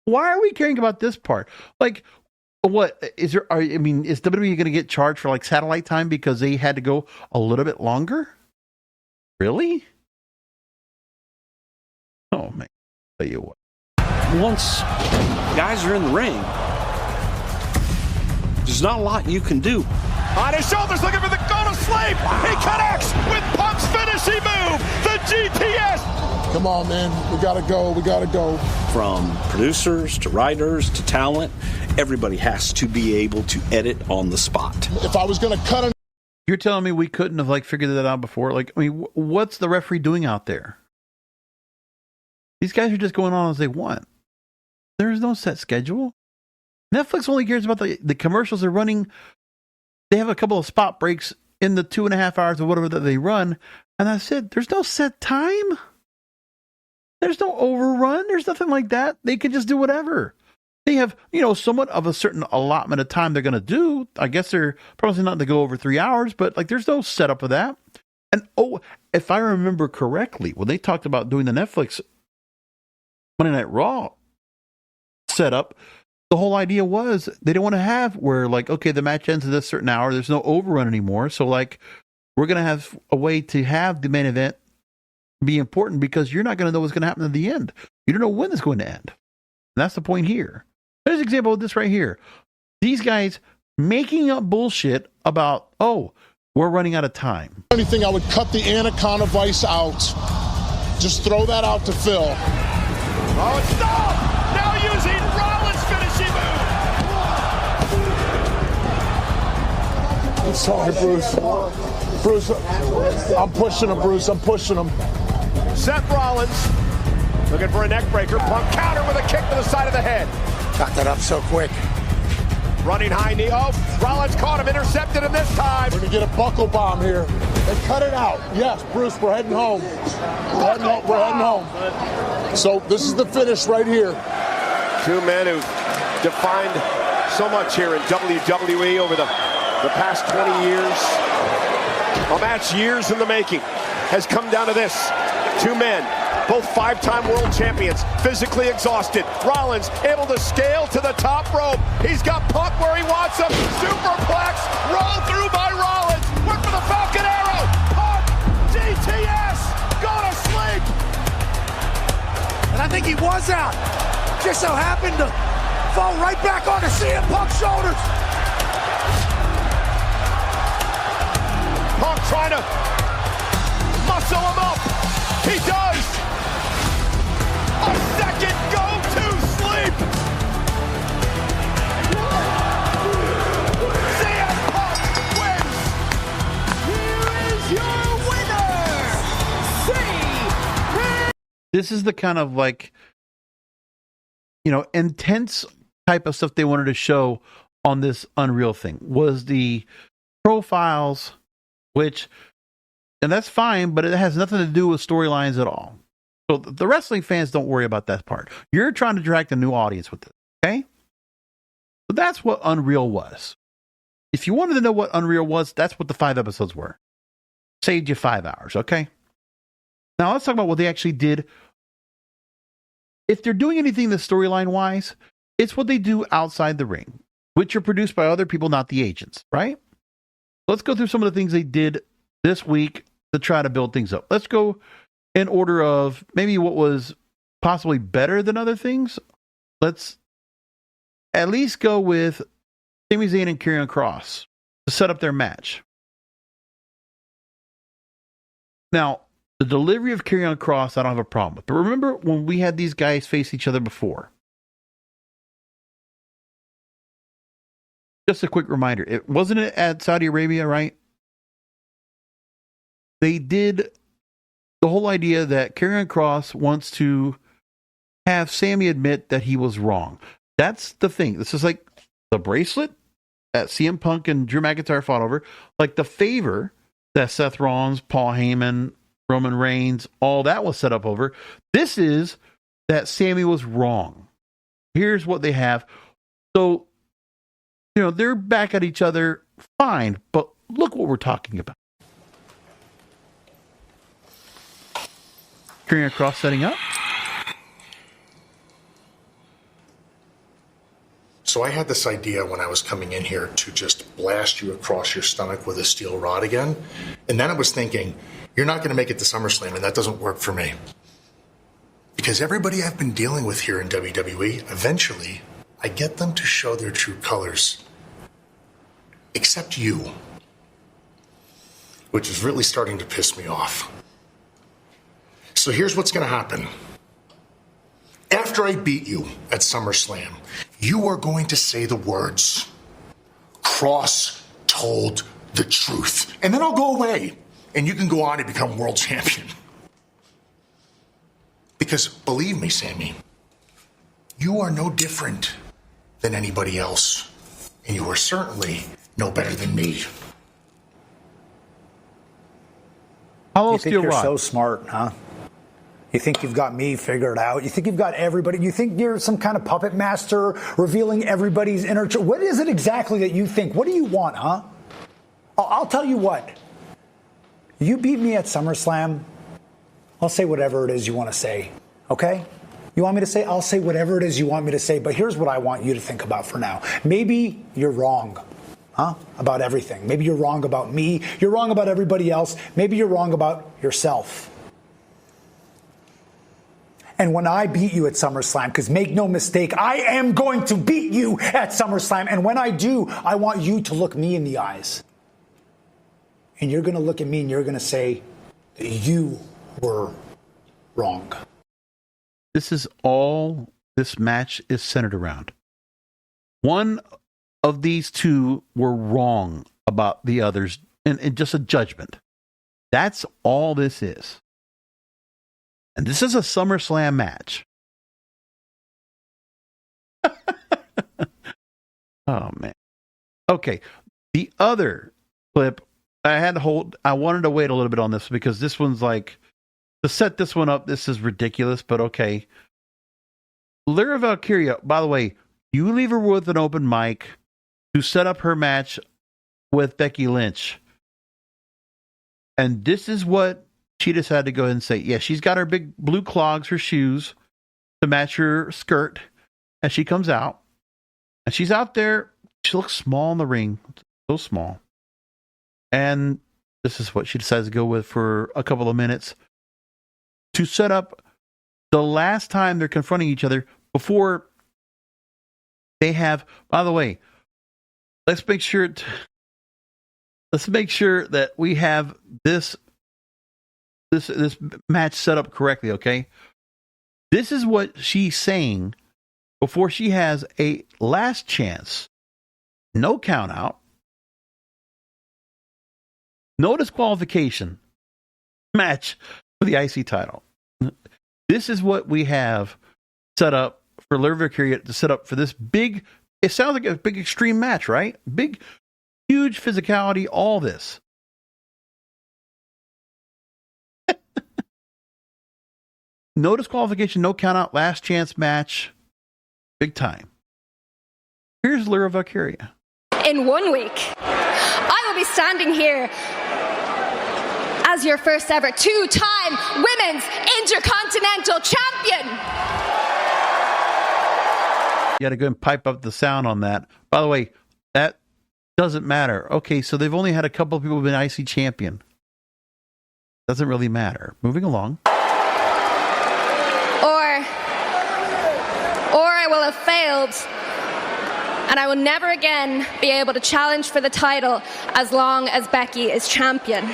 Why are we caring about this part? Like, what is there? Is WWE going to get charged for like satellite time because they had to go a little bit longer? Really? Oh man! I'll tell you what. Once guys are in the ring, there's not a lot you can do. On his shoulders, looking for the go to sleep. He connects with Punk's finishing move, the GTS. Come on, man. We got to go. We got to go. From producers to writers to talent, everybody has to be able to edit on the spot. If I was going to cut You're telling me we couldn't have figured that out before? What's the referee doing out there? These guys are just going on as they want. There's no set schedule. Netflix only cares about the commercials they're running. They have a couple of spot breaks in the 2.5 hours or whatever that they run, and that's it. There's no set time. There's no overrun. There's nothing like that. They can just do whatever. They have, somewhat of a certain allotment of time they're going to do. I guess they're probably not to go over 3 hours, but there's no setup of that. And if I remember correctly, when they talked about doing the Netflix Monday Night Raw setup, the whole idea was they don't want to have where the match ends at this certain hour. There's no overrun anymore. So we're going to have a way to have the main event be important because you're not going to know what's going to happen at the end. You don't know when it's going to end. And that's the point here. There's an example of this right here. These guys making up bullshit about, we're running out of time. Anything, I would cut the anaconda vice out. Just throw that out to Phil. Oh, stop! Now using Rollins' finishing move. Sorry, Bruce. Bruce, I'm pushing him, Bruce. I'm pushing him. Seth Rollins looking for a neck breaker. Punk counter with a kick to the side of the head. Got that up so quick. Running high knee. Rollins caught him, intercepted him this time. We're going to get a buckle bomb here. They cut it out. Yes, Bruce, we're heading home. We're heading home. So this is the finish right here. Two men who defined so much here in WWE over the past 20 years. A match years in the making has come down to this. Two men, both 5-time world champions, physically exhausted. Rollins able to scale to the top rope. He's got Punk where he wants him. Superplex, roll through by Rollins. Look for the Falcon Arrow. Punk, GTS, go to sleep. was out. Just so happened to fall right back onto CM Punk's shoulders. Punk trying to muscle him up. He does. A second go to sleep. CM Punk wins. Here is your winner. This is the kind of like, intense type of stuff they wanted to show on this Unreal thing was the profiles, and that's fine, but it has nothing to do with storylines at all. So the wrestling fans don't worry about that part. You're trying to attract a new audience with this, okay? So that's what Unreal was. If you wanted to know what Unreal was, that's what the 5 episodes were. Saved you 5 hours, okay? Now let's talk about what they actually did. If they're doing anything the storyline wise, it's what they do outside the ring, which are produced by other people, not the agents, right? Let's go through some of the things they did this week to try to build things up. Let's go in order of maybe what was possibly better than other things. Let's at least go with Sami Zayn and Karrion Kross to set up their match. Now, the delivery of Karrion Kross, I don't have a problem with. But remember when we had these guys face each other before? Just a quick reminder. It wasn't at Saudi Arabia, right? They did the whole idea that Karrion Kross wants to have Sammy admit that he was wrong. That's the thing. This is like the bracelet that CM Punk and Drew McIntyre fought over, like the favor that Seth Rollins, Paul Heyman, Roman Reigns, all that was set up over. This is that Sammy was wrong. Here's what they have. So, they're back at each other, fine, but look what we're talking about. Karrion Kross setting up. So I had this idea when I was coming in here to just blast you across your stomach with a steel rod again. And then I was thinking, you're not going to make it to SummerSlam, and that doesn't work for me. Because everybody I've been dealing with here in WWE, eventually, I get them to show their true colors. Except you. Which is really starting to piss me off. So here's what's going to happen. After I beat you at SummerSlam, you are going to say the words, Kross told the truth. And then I'll go away, and you can go on and become world champion. Because believe me, Sammy, you are no different than anybody else. And you are certainly no better than me. You think you're so smart, huh? You think you've got me figured out? You think you've got everybody? You think you're some kind of puppet master revealing everybody's inner... What is it exactly that you think? What do you want, huh? I'll tell you what. You beat me at SummerSlam, I'll say whatever it is you want to say, okay? You want me to say? I'll say whatever it is you want me to say, but here's what I want you to think about for now. Maybe you're wrong, huh? About everything. Maybe you're wrong about me. You're wrong about everybody else. Maybe you're wrong about yourself. And when I beat you at SummerSlam, because make no mistake, I am going to beat you at SummerSlam. And when I do, I want you to look me in the eyes. And you're going to look at me and you're going to say that you were wrong. This is all this match is centered around. One of these two were wrong about the others, and just a judgment. That's all this is. And this is a SummerSlam match. Oh, man. Okay. The other clip, I wanted to wait a little bit on this because this one's like, to set this one up, this is ridiculous, but okay. Lyra Valkyria, by the way, you leave her with an open mic to set up her match with Becky Lynch. And this is what she decided to go ahead and say. Yeah, she's got her big blue clogs, her shoes, to match her skirt. And she comes out. And she's out there. She looks small in the ring. So small. And this is what she decides to go with for a couple of minutes to set up the last time they're confronting each other before they have, by the way, let's make sure that we have this match set up correctly, okay? This is what she's saying before she has a last chance, no count out, no disqualification match for the IC title. This is what we have set up for Lyra Valkyria to set up for this big, it sounds like a big extreme match, right? Big, huge physicality, all this. No disqualification, no count out, last chance match, big time. Here's Lyra Valkyria. In 1 week, I will be standing here as your first ever two-time Women's Intercontinental Champion. You got to go and pipe up the sound on that. By the way, that doesn't matter. Okay, so they've only had a couple of people who've been IC champion. Doesn't really matter. Moving along. Or I will have failed, and I will never again be able to challenge for the title as long as Becky is champion.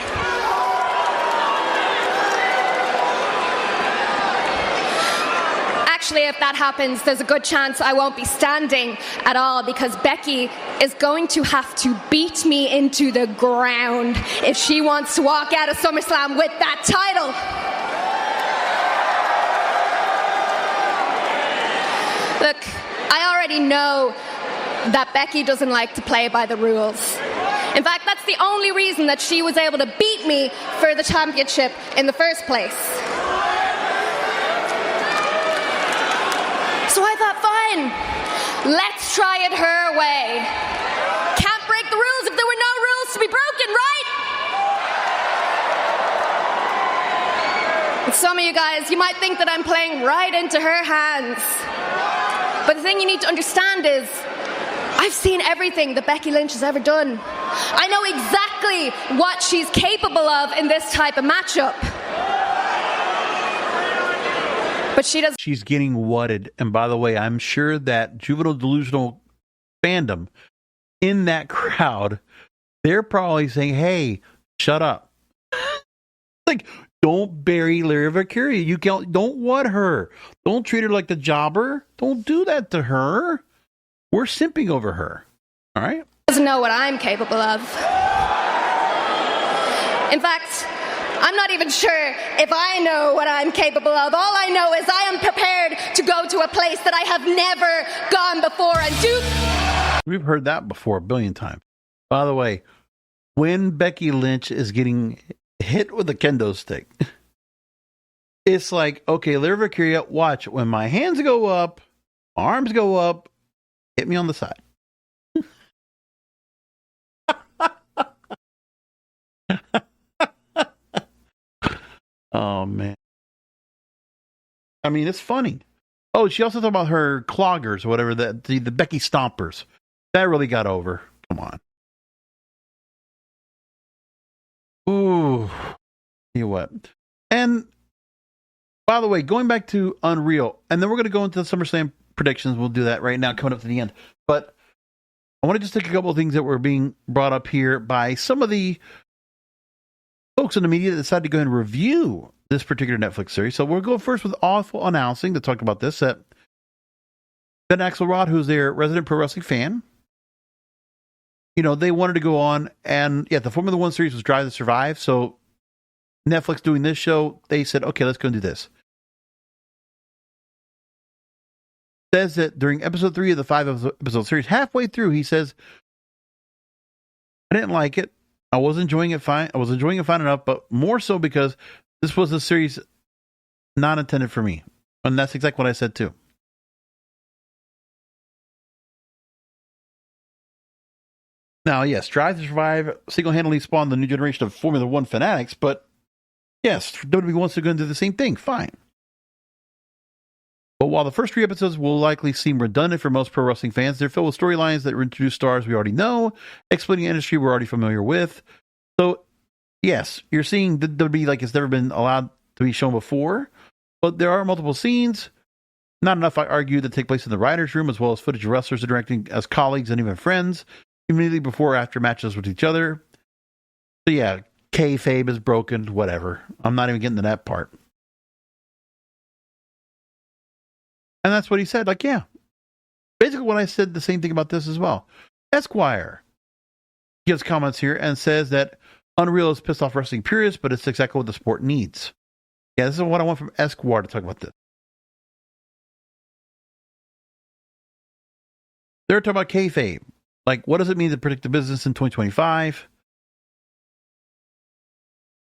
Actually, if that happens, there's a good chance I won't be standing at all, because Becky is going to have to beat me into the ground if she wants to walk out of SummerSlam with that title. Look, I already know that Becky doesn't like to play by the rules. In fact, that's the only reason that she was able to beat me for the championship in the first place. So I thought, fine, let's try it her way. Can't break the rules if there were no rules to be broken, right? And some of you guys, you might think that I'm playing right into her hands. But the thing you need to understand is, I've seen everything that Becky Lynch has ever done. I know exactly what she's capable of in this type of matchup. But she doesn't. She's getting whatted. And by the way, I'm sure that juvenile delusional fandom in that crowd, they're probably saying, hey, shut up. Like, don't bury Lyra Valkyria. You don't what her. Don't treat her like the jobber. Don't do that to her. We're simping over her. All right? Doesn't know what I'm capable of. In fact, I'm not even sure if I know what I'm capable of. All I know is I am prepared to go to a place that I have never gone before and do. We've heard that before a billion times. By the way, when Becky Lynch is getting hit with a kendo stick, it's like, okay, Lyra Valkyria, watch. When my hands go up, arms go up, hit me on the side. Oh, man. I mean, it's funny. Oh, she also talked about her cloggers or whatever, the Becky Stompers. That really got over. Come on. Ooh. You what? And, by the way, going back to Unreal, and then we're going to go into the SummerSlam predictions. We'll do that right now, coming up to the end. But I want to just take a couple of things that were being brought up here by some of the folks in the media that decided to go ahead and review this particular Netflix series. So we'll go first with Awful Announcing to talk about this. Ben Axelrod, who's their resident pro wrestling fan, you know, they wanted to go on, and the Formula One series was Drive to Survive. So Netflix doing this show, they said, okay, let's go and do this. Says that during episode 3 of the 5-episode series, halfway through, he says, I didn't like it. I was enjoying it fine. I was enjoying it fine enough, but more so because this was a series not intended for me. And that's exactly what I said too. Now, yes, Drive to Survive single-handedly spawned the new generation of Formula One fanatics, but yes, WWE wants to go and do the same thing. Fine. But while the first 3 episodes will likely seem redundant for most pro wrestling fans, they're filled with storylines that introduce stars we already know, explaining an industry we're already familiar with. So, yes, you're seeing WWE like it's never been allowed to be shown before. But there are multiple scenes. Not enough, I argue, that take place in the writer's room, as well as footage of wrestlers interacting as colleagues and even friends, immediately before or after matches with each other. So yeah, kayfabe is broken, whatever. I'm not even getting to that part. And that's what he said. Like, yeah. Basically what I said, the same thing about this as well. Esquire gives comments here and says that Unreal is pissed off wrestling purists, but it's exactly what the sport needs. Yeah, this is what I want from Esquire to talk about this. They're talking about kayfabe. Like, what does it mean to predict the business in 2025?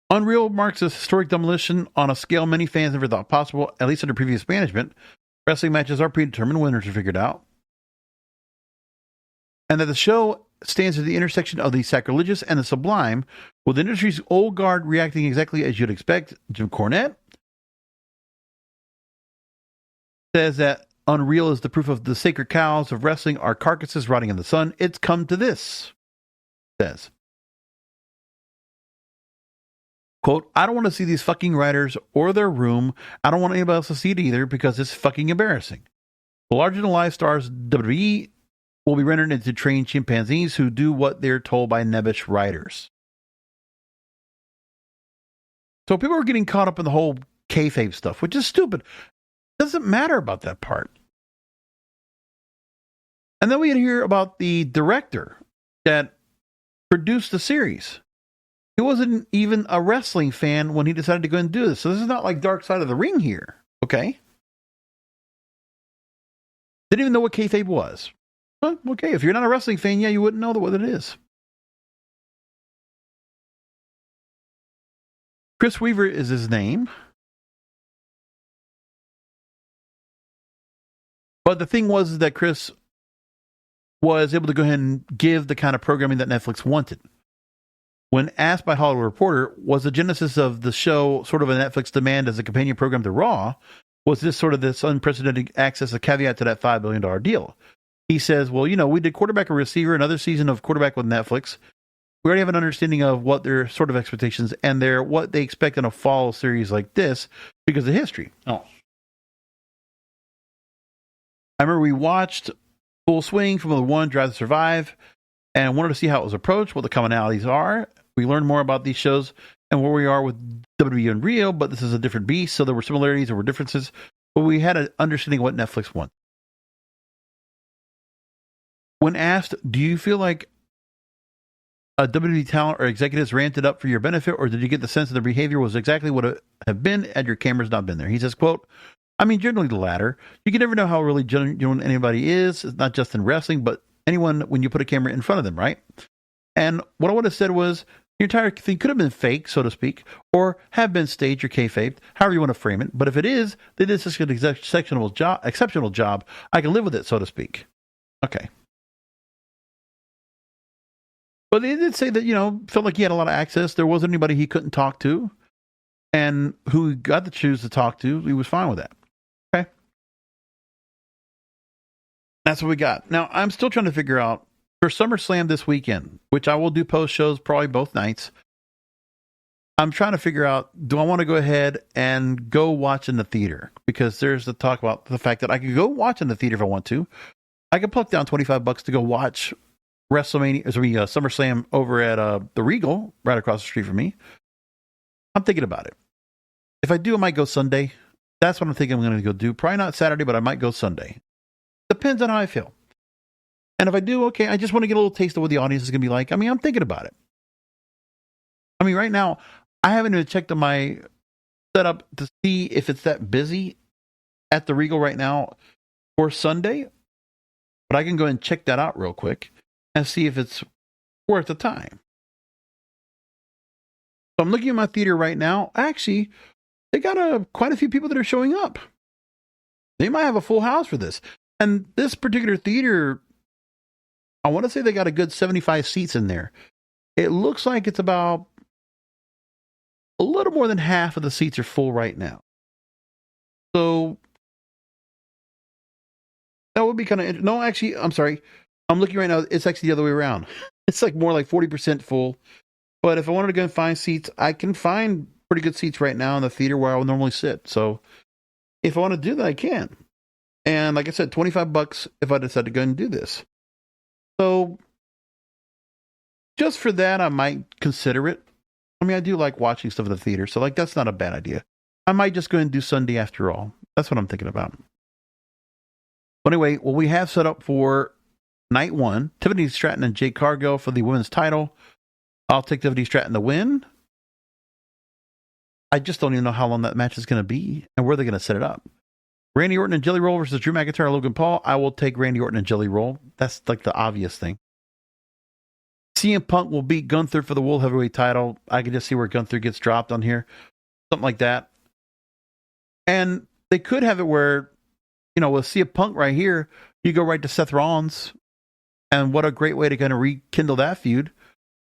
Unreal marks a historic demolition on a scale many fans never thought possible, at least under previous management. Wrestling matches are predetermined, winners are figured out. And that the show stands at the intersection of the sacrilegious and the sublime, with the industry's old guard reacting exactly as you'd expect. Jim Cornette says that Unreal is the proof of the sacred cows of wrestling are carcasses rotting in the sun. It's come to this, says. Quote, I don't want to see these fucking writers or their room. I don't want anybody else to see it either because it's fucking embarrassing. The larger-than-life stars WWE will be rendered into trained chimpanzees who do what they're told by nebbish writers. So people are getting caught up in the whole kayfabe stuff, which is stupid. Doesn't matter about that part. And then we hear about the director that produced the series. He wasn't even a wrestling fan when he decided to go and do this. So this is not like Dark Side of the Ring here. Okay. Didn't even know what kayfabe was. Well, okay, if you're not a wrestling fan, yeah, you wouldn't know what it is. Chris Weaver is his name. But the thing was that Chris was able to go ahead and give the kind of programming that Netflix wanted. When asked by Hollywood Reporter, was the genesis of the show sort of a Netflix demand as a companion program to Raw? Was this sort of this unprecedented access a caveat to that $5 billion deal? He says, well, you know, we did quarterback and receiver, another season of quarterback with Netflix. We already have an understanding of what their sort of expectations and what they expect in a fall series like this because of history. Oh. I remember we watched Full Swing, Formula One, Drive to Survive, and wanted to see how it was approached, what the commonalities are. We learned more about these shows and where we are with WWE and Rio, but this is a different beast, so there were similarities, there were differences, but we had an understanding of what Netflix wants. When asked, do you feel like a WWE talent or executives ranted up for your benefit, or did you get the sense that their behavior was exactly what it have been had your cameras not been there? He says, quote, I mean, generally the latter. You can never know how really genuine anybody is. It's not just in wrestling, but anyone when you put a camera in front of them, right? And what I would have said was, your entire thing could have been fake, so to speak, or have been staged or kayfabed, however you want to frame it. But if it is, they did such an exceptional job, I can live with it, so to speak. Okay. But they did say that, you know, felt like he had a lot of access. There wasn't anybody he couldn't talk to. And who he got to choose to talk to, he was fine with that. Okay. That's what we got. Now, I'm still trying to figure out for SummerSlam this weekend, which I will do post shows probably both nights. I'm trying to figure out, do I want to go ahead and go watch in the theater? Because there's the talk about the fact that I could go watch in the theater if I want to. I could pluck down $25 to go watch SummerSlam over at the Regal right across the street from me. I'm thinking about it. If I do, I might go Sunday. That's what I'm thinking I'm going to go do. Probably not Saturday, but I might go Sunday. Depends on how I feel. And if I do, okay, I just want to get a little taste of what the audience is going to be like. I mean, I'm thinking about it. I mean, right now, I haven't even checked on my setup to see if it's that busy at the Regal right now for Sunday. But I can go and check that out real quick and see if it's worth the time. So I'm looking at my theater right now. Actually, they got quite a few people that are showing up. They might have a full house for this. And this particular theater, I want to say they got a good 75 seats in there. It looks like it's about a little more than half of the seats are full right now. So that would be kind of... No, actually, I'm sorry. I'm looking right now. It's actually the other way around. It's like more like 40% full. But if I wanted to go and find seats, I can find pretty good seats right now in the theater where I would normally sit. So if I want to do that, I can. And like I said, $25 if I decide to go and do this. So just for that, I might consider it. I mean, I do like watching stuff at the theater, so like that's not a bad idea. I might just go and do Sunday after all. That's what I'm thinking about. But anyway, what we have set up for night one, Tiffany Stratton and Jade Cargill for the women's title. I'll take Tiffany Stratton to win. I just don't even know how long that match is going to be and where they're going to set it up. Randy Orton and Jelly Roll versus Drew McIntyre and Logan Paul. I will take Randy Orton and Jelly Roll. That's like the obvious thing. CM Punk will beat Gunther for the World Heavyweight title. I can just see where Gunther gets dropped on here. Something like that. And they could have it where, you know, with CM Punk right here, you go right to Seth Rollins. And what a great way to kind of rekindle that feud.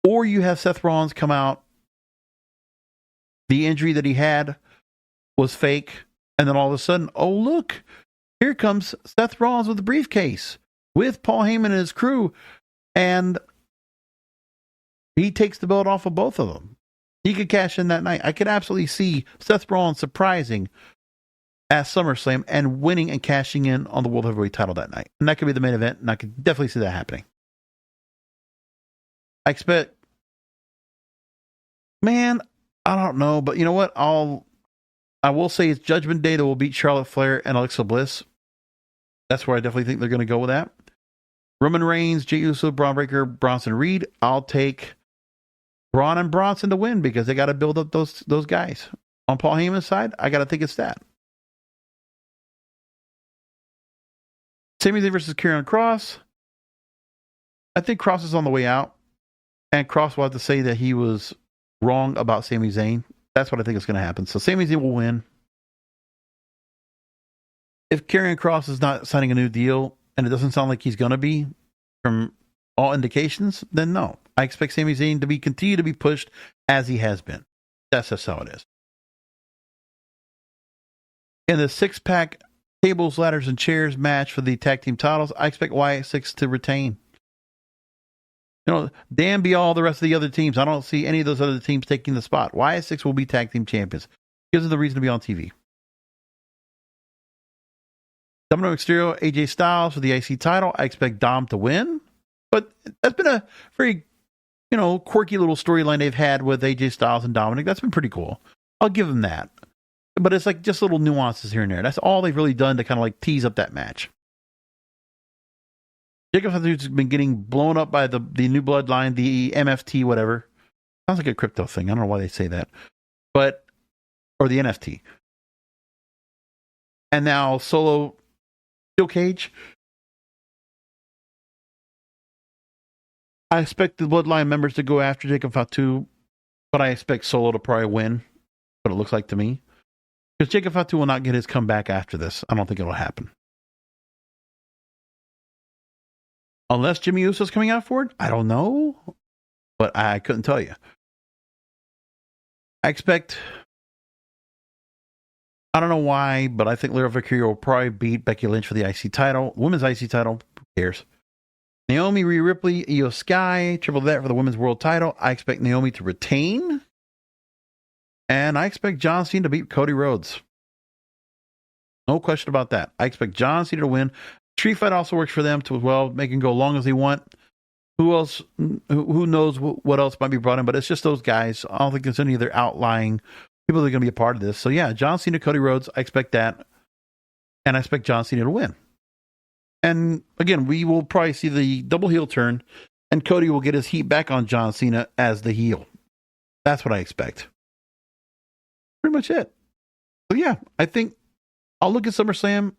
Or you have Seth Rollins come out. The injury that he had was fake. And then all of a sudden, oh, look, here comes Seth Rollins with the briefcase with Paul Heyman and his crew. And he takes the belt off of both of them. He could cash in that night. I could absolutely see Seth Rollins surprising at SummerSlam and winning and cashing in on the World Heavyweight title that night. And that could be the main event. And I could definitely see that happening. I expect, man, I don't know. But you know what? I will say it's Judgment Day that will beat Charlotte Flair and Alexa Bliss. That's where I definitely think they're going to go with that. Roman Reigns, Jey Uso, Braun Breaker, Bronson Reed. I'll take Braun and Bronson to win because they got to build up those guys. On Paul Heyman's side, I got to think it's that. Sami Zayn versus Karrion Kross. I think Kross is on the way out. And Kross will have to say that he was wrong about Sami Zayn. That's what I think is going to happen. So Sami Zayn will win. If Karrion Kross is not signing a new deal, and it doesn't sound like he's going to be, from all indications, then no. I expect Sami Zayn to continue to be pushed as he has been. That's just how it is. In the 6-pack tables, ladders, and chairs match for the tag team titles, I expect Wyatt 6 to retain. You know, damn be all the rest of the other teams. I don't see any of those other teams taking the spot. Wyatt 6 will be tag team champions. Gives them the reason to be on TV. Dominic Mysterio, AJ Styles for the IC title. I expect Dom to win. But that's been a very, you know, quirky little storyline they've had with AJ Styles and Dominic. That's been pretty cool. I'll give them that. But it's like just little nuances here and there. That's all they've really done to kind of like tease up that match. Jacob Fatu's been getting blown up by the new bloodline, the MFT, whatever. Sounds like a crypto thing. I don't know why they say that. But, or the NFT. And now Solo Steel Cage. I expect the bloodline members to go after Jacob Fatu, but I expect Solo to probably win, what it looks like to me. Because Jacob Fatu will not get his comeback after this. I don't think it'll happen. Unless Jimmy Uso's coming out for it, I don't know. But I couldn't tell you. I expect, I don't know why, but I think Lyra Valkyria will probably beat Becky Lynch for the IC title. Women's IC title, who cares? Naomi, Rhea Ripley, Io Sky, triple that for the women's world title. I expect Naomi to retain. And I expect John Cena to beat Cody Rhodes. No question about that. I expect John Cena to win. Street Fight also works for them too as well. Make him go long as they want. Who else? Who knows what else might be brought in? But it's just those guys. I don't think there's any other outlying people that are going to be a part of this. So yeah, John Cena, Cody Rhodes. I expect that, and I expect John Cena to win. And again, we will probably see the double heel turn, and Cody will get his heat back on John Cena as the heel. That's what I expect. Pretty much it. So yeah, I think I'll look at SummerSlam.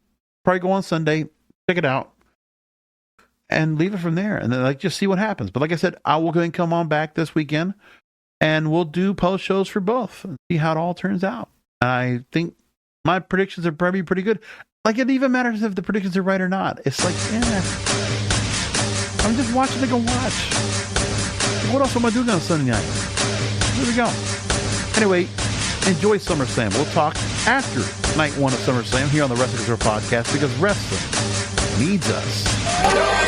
Probably go on Sunday. Check it out and leave it from there, and then like just see what happens. But like I said, I will go and come on back this weekend, and we'll do post shows for both and see how it all turns out. And I think my predictions are probably pretty good. Like it even matters if the predictions are right or not. It's like, yeah, I'm just watching to go watch. What else am I doing on Sunday night? Here we go. Anyway, enjoy SummerSlam. We'll talk after night one of SummerSlam here on the Wrestling Observer Podcast because wrestling needs us.